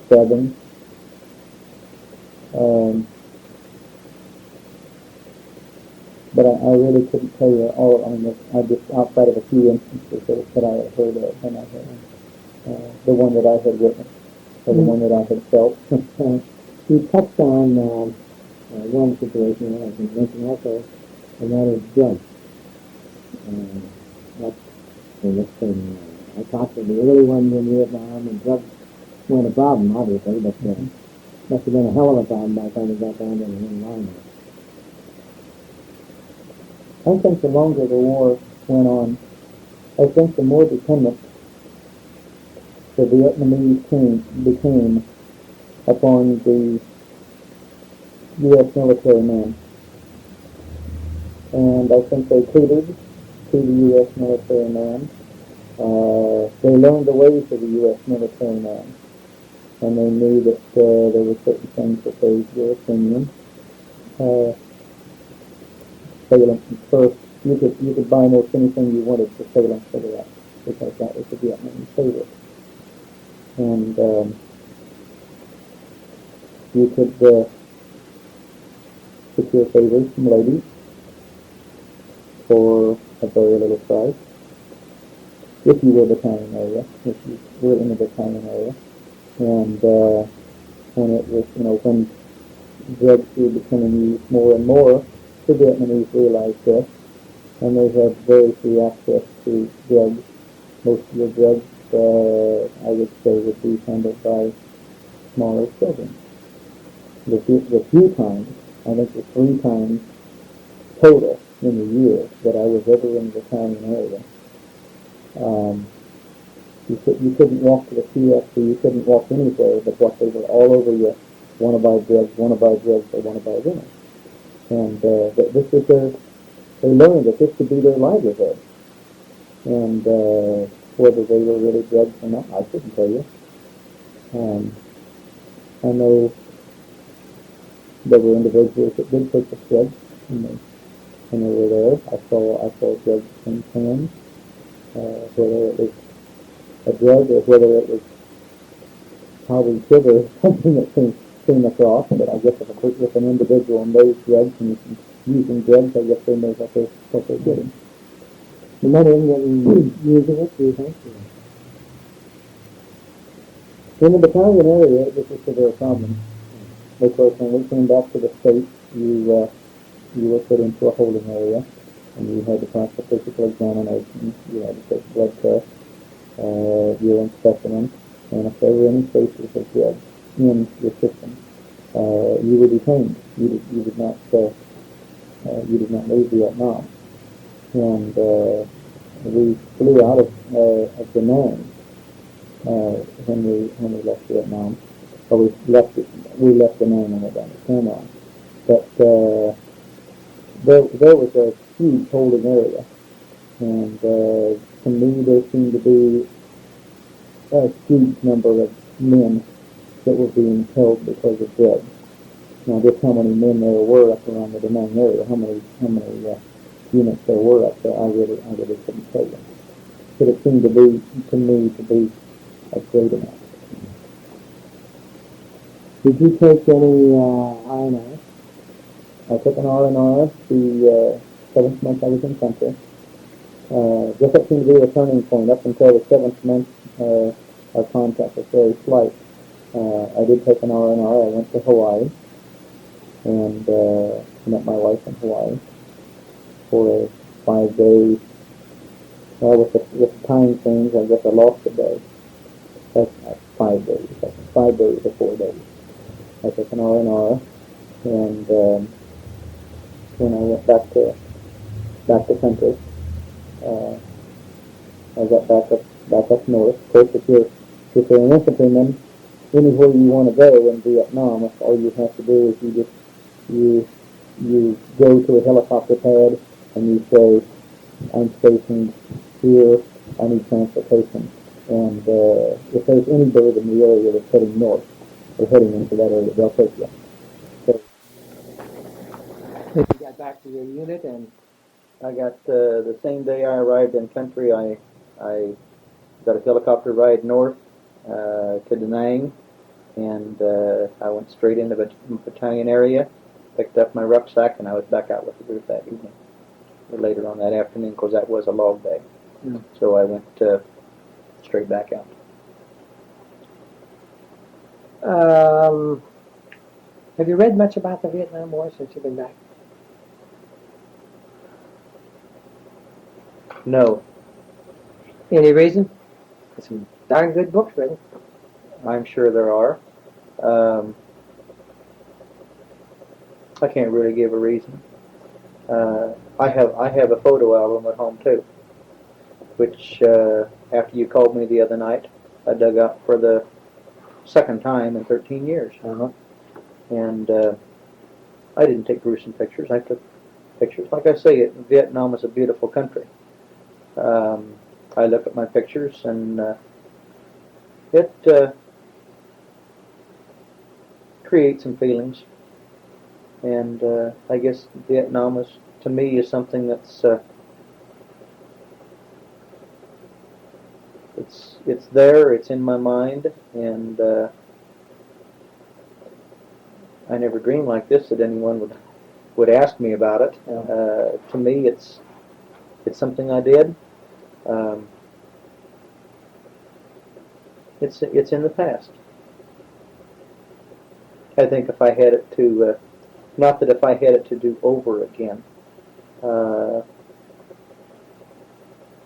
stabbing. But I really couldn't tell you all. I mean, I just outside of a few instances that I had heard of, and I had the one that I had witnessed, or the one that I had felt. You touched on one situation that I can mention also, and that is drugs. I talked to the early ones in Vietnam, and drugs weren't a problem, obviously, but must have been a hell of a problem by the time we got down to the environment. I think the longer the war went on, I think the more dependent the Vietnamese became upon the U.S. military men. And I think they catered to the U.S. military man. They learned the ways of the U.S. military man. And they knew that there were certain things that they were opinion. First, you could buy almost anything you wanted for Salem cigarettes because that was the Vietnamese favorite. And you could secure favors from ladies for a very little price if you were in the battalion area, if you were in the battalion area. And when it was, when drugs were becoming used more and more, the Vietnamese realized this, and they had very free access to drugs. Most of the drugs, I would say, would be handled by smaller children. The few times, I think the 3 times total in the year that I was ever in the battalion area, you couldn't walk to the PFC, you couldn't walk anywhere, but what they were all over you, want to buy drugs, they want to buy women. And this was they learned that this could be their livelihood. And whether they were really drugs or not, I couldn't tell you. I know there were individuals that did take the drugs when they were there. I saw drugs in cans, whether it was a drug or whether it was powdered sugar or something that came across. But I guess if an individual knows drugs and using drugs, I guess they know what they're getting. The men in using it, do you think? In the battalion area, this is a severe problem. Because when we came back to the States, you were put into a holding area, and you had to pass a physical examination. You had to take blood tests, urine specimen, and if there were any traces of drugs in your system, you were detained. You did not you did not leave Vietnam. And we flew out of Da Nang when we left Vietnam. Or we left Da Nang and went down to Cam Ranh. But there was a huge holding area, and to me there seemed to be a huge number of men that were being held because of drugs. Now, just how many men there were up around the Da Nang area, how many units there were up there, I really couldn't tell you. But it seemed to me to be a great amount. Did you take any R&R? I took an R&R the 7th month I was in country. This seemed to be a turning point. Up until the 7th month, our contract was very slight. I did take an R&R. I went to Hawaii and met my wife in Hawaii for a 5-day. Well, with the time change, I guess I lost a day. That's 5 days. That's 5 days or 4 days. I took an R&R, and when I went back to country, I got back up north. Of course, if you're an infantryman, anywhere you want to go in Vietnam, that's all you have to do is you go to a helicopter pad and you say, I'm stationed here, I need transportation. And if there's any bird in the area that's heading north or heading into that area, they'll take you. So You got back to your unit and I got the same day I arrived in country, I got a helicopter ride north to Da Nang, and I went straight into the battalion area, picked up my rucksack, and I was back out with the group that evening. Or later on that afternoon, because that was a log day. Mm. So I went straight back out. have you read much about the Vietnam War since you've been back? No, Any reason? There's some darn good books written. I'm sure there are. I can't really give a reason. I have a photo album at home too, which after you called me the other night, I dug up for the second time in 13 years. Uh-huh. And I didn't take gruesome pictures. I took pictures. Like I say, Vietnam is a beautiful country. I look at my pictures, and it creates some feelings. And I guess Vietnam to me, is something that's it's there. It's in my mind, and I never dreamed like this that anyone would ask me about it. To me, it's something I did. It's in the past. I think if I had it to, not that if I had it to do over again,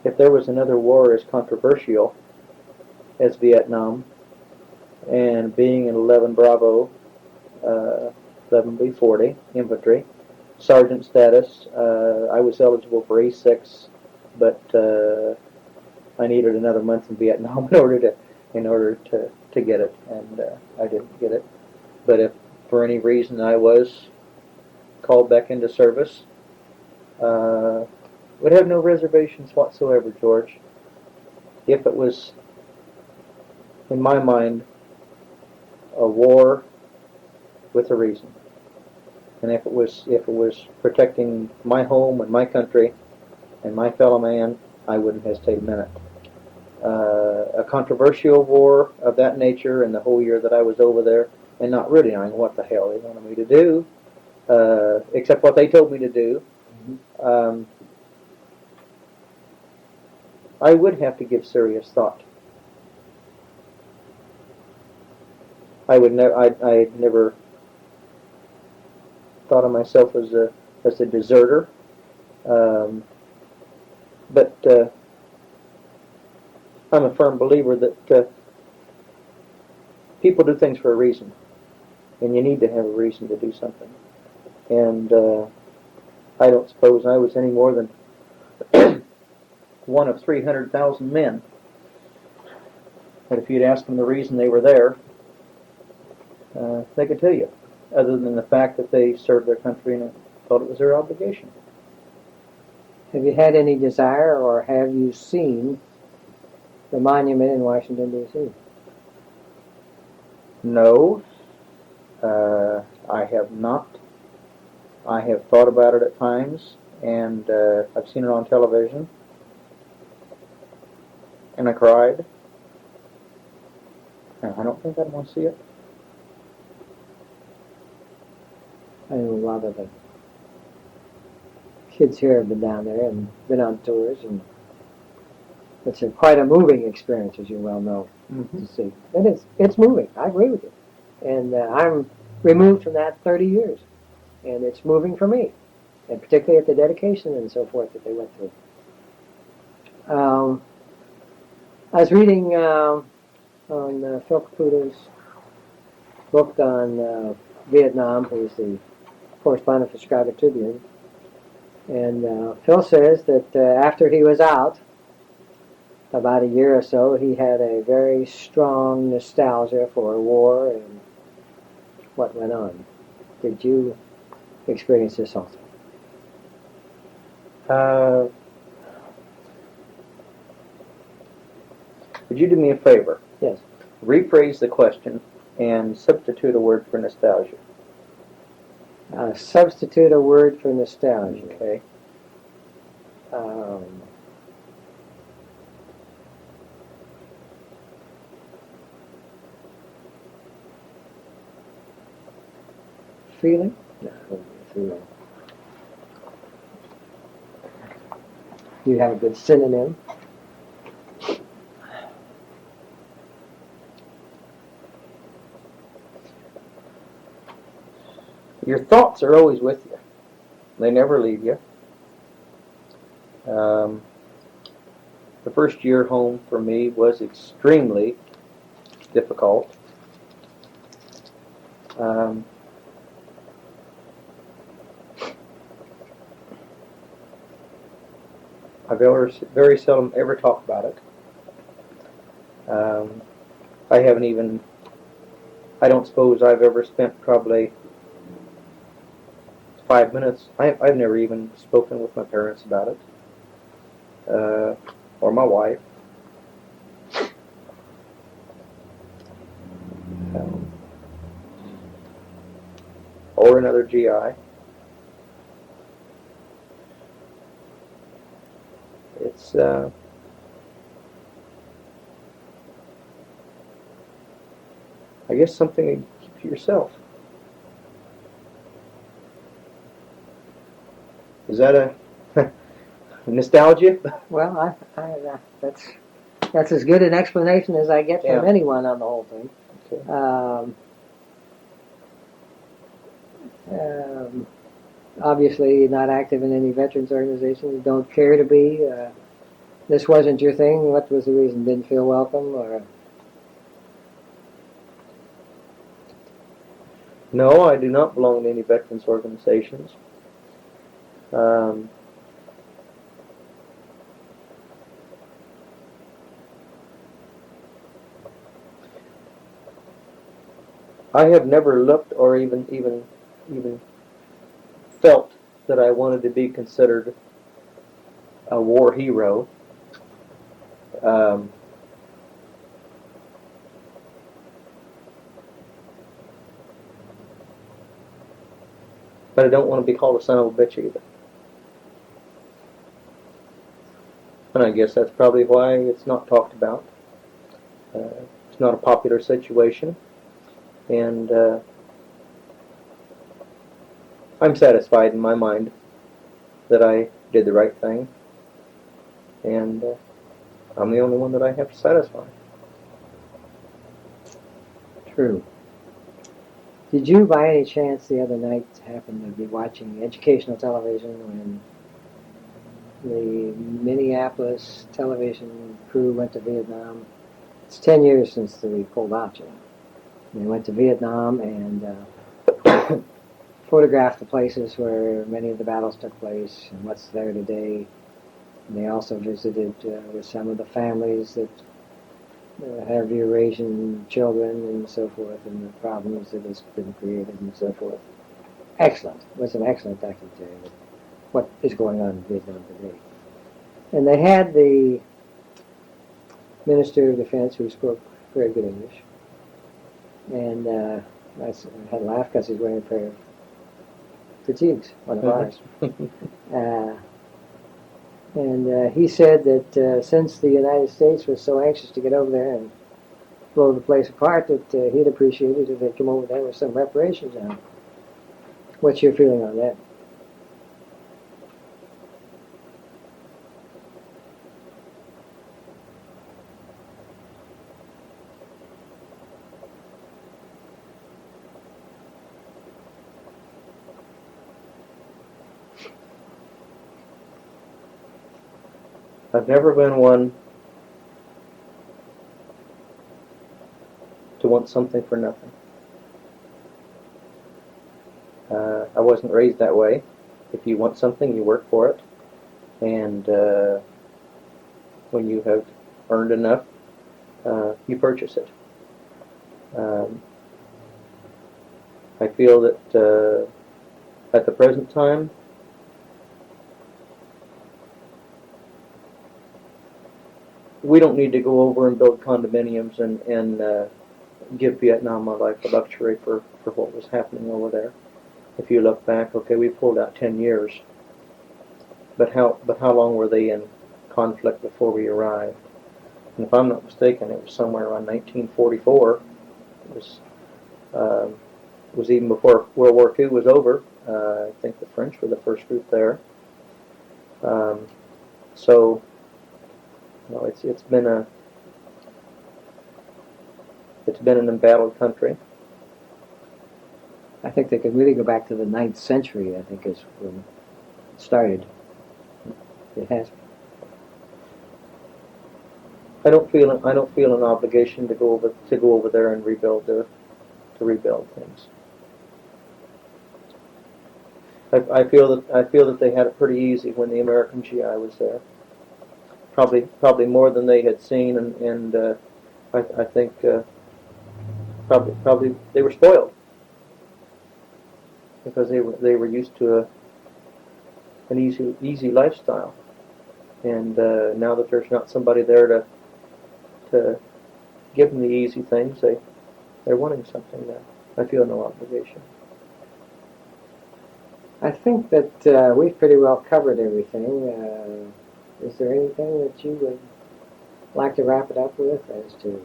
if there was another war as controversial as Vietnam, and being in 11 Bravo, 11B40 Infantry, sergeant status, I was eligible for A6, but I needed another month in Vietnam in order to get it, and I didn't get it. But if for any reason I was called back into service, would have no reservations whatsoever, George. If it was, in my mind, a war with a reason, and if it was protecting my home and my country and my fellow man, I wouldn't hesitate a minute. A controversial war of that nature, and the whole year that I was over there, and not really knowing what the hell they wanted me to do, except what they told me to do, I would have to give serious thought. I never thought of myself as a deserter, but I'm a firm believer that people do things for a reason, and you need to have a reason to do something. And I don't suppose I was any more than one of 300,000 men. But if you'd asked them the reason they were there, they could tell you, other than the fact that they served their country and thought it was their obligation. Have you had any desire, or have you seen the monument in Washington, D.C.? No, I have not. I have thought about it at times, and I've seen it on television, and I cried. And I don't think I'd want to see it. I know a lot of the kids here have been down there and been on tours, and it's quite a moving experience, as you well know, to see. It's moving. I agree with you. And I'm removed from that 30 years, and it's moving for me, and particularly at the dedication and so forth that they went through. I was reading on Phil Caputo's book on Vietnam, who was the correspondent for Chicago Tribune, and Phil says that after he was out, about a year or so, he had a very strong nostalgia for war and what went on. Did you experience this also? Would you do me a favor? Yes. Rephrase the question and substitute a word for nostalgia. Substitute a word for nostalgia. Okay. Feeling? No, feeling. You have a good synonym? Your thoughts are always with you. They never leave you. The first year home for me was extremely difficult. I very seldom ever talk about it. I don't suppose I've ever spent probably 5 minutes. I've never even spoken with my parents about it, or my wife. Or another GI. It's I guess something to keep to yourself. Is that a nostalgia? Well, that's as good an explanation as I get from anyone on the whole thing. Okay. Obviously, not active in any veterans organizations. Don't care to be. This wasn't your thing. What was the reason? Didn't feel welcome, or? No, I do not belong to any veterans organizations. I have never looked or even felt that I wanted to be considered a war hero. But I don't want to be called a son of a bitch either. And I guess that's probably why it's not talked about. It's not a popular situation. And I'm satisfied in my mind that I did the right thing. And I'm the only one that I have to satisfy. True. Did you, by any chance, the other night happen to be watching educational television when the Minneapolis television crew went to Vietnam? It's 10 years since we pulled out, you know. They went to Vietnam, and photographed the places where many of the battles took place and what's there today. And they also visited with some of the families that have Eurasian children and so forth, and the problems that has been created and so forth. Excellent. It was an excellent documentary of what is going on in Vietnam today. And they had the Minister of Defense who spoke very good English. And I had to laugh because he's wearing a pair of fatigues, one of ours. And he said that since the United States was so anxious to get over there and blow the place apart, that he'd appreciate it if they come over there with some reparations on it. What's your feeling on that? I've never been one to want something for nothing. I wasn't raised that way. If you want something, you work for it. And when you have earned enough, you purchase it. I feel that at the present time, we don't need to go over and build condominiums and give Vietnam a life of luxury for what was happening over there. If you look back, okay, we pulled out 10 years, but how long were they in conflict before we arrived? And if I'm not mistaken, it was somewhere around 1944. It was even before World War II was over. I think the French were the first group there. So, you know, it's been an embattled country. I think they could really go back to the 9th century, I think, is when it started. It has. I don't feel an obligation to go over there and rebuild things. I feel that they had it pretty easy when the American GI was there. Probably more than they had seen, and I think probably they were spoiled because they were used to an easy lifestyle, and now that there's not somebody there to give them the easy things, they're wanting something now. I feel no obligation. I think that we've pretty well covered everything. Is there anything that you would like to wrap it up with as to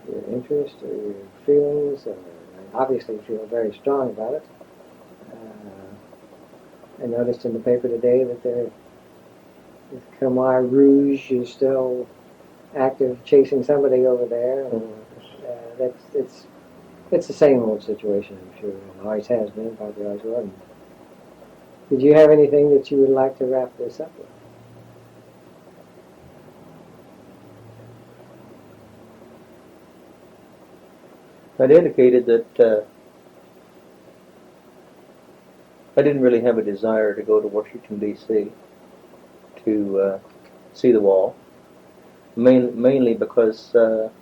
your interest or your feelings? Obviously, you feel very strong about it. I noticed in the paper today that the Khmer Rouge is still active, chasing somebody over there. And, it's the same old situation, I'm sure. It always has been, probably always will. Did you have anything that you would like to wrap this up with? I'd indicated that I didn't really have a desire to go to Washington, D.C. to see the wall, mainly because the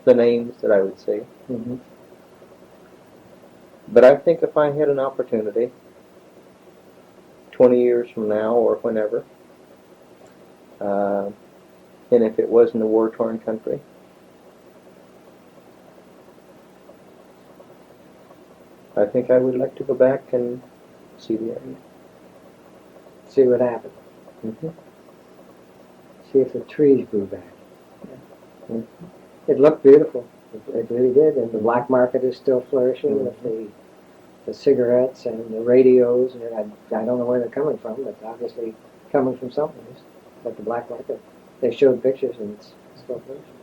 names that I would see. Mm-hmm. But I think if I had an opportunity, 20 years from now or whenever, and if it wasn't a war-torn country, I think I would like to go back and see the area. See what happened. Mm-hmm. See if the trees grew back. Yeah. Mm-hmm. It looked beautiful. It really did. And the black market is still flourishing with the cigarettes and the radios. And I don't know where they're coming from, but obviously coming from someplace. But the black market, they showed pictures and it's still flourishing.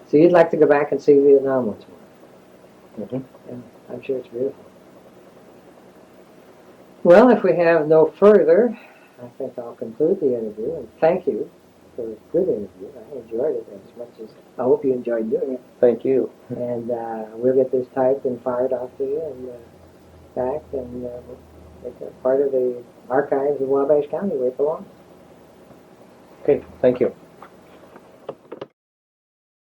So you'd like to go back and see Vietnam once more? Mm-hmm. Yeah, I'm sure it's beautiful. Well, if we have no further, I think I'll conclude the interview and thank you for a good interview. I enjoyed it as much as I hope you enjoyed doing it. Thank you. And we'll get this typed and fired off to you and back and make it part of the archives of Wabash County where it belongs. Okay, thank you.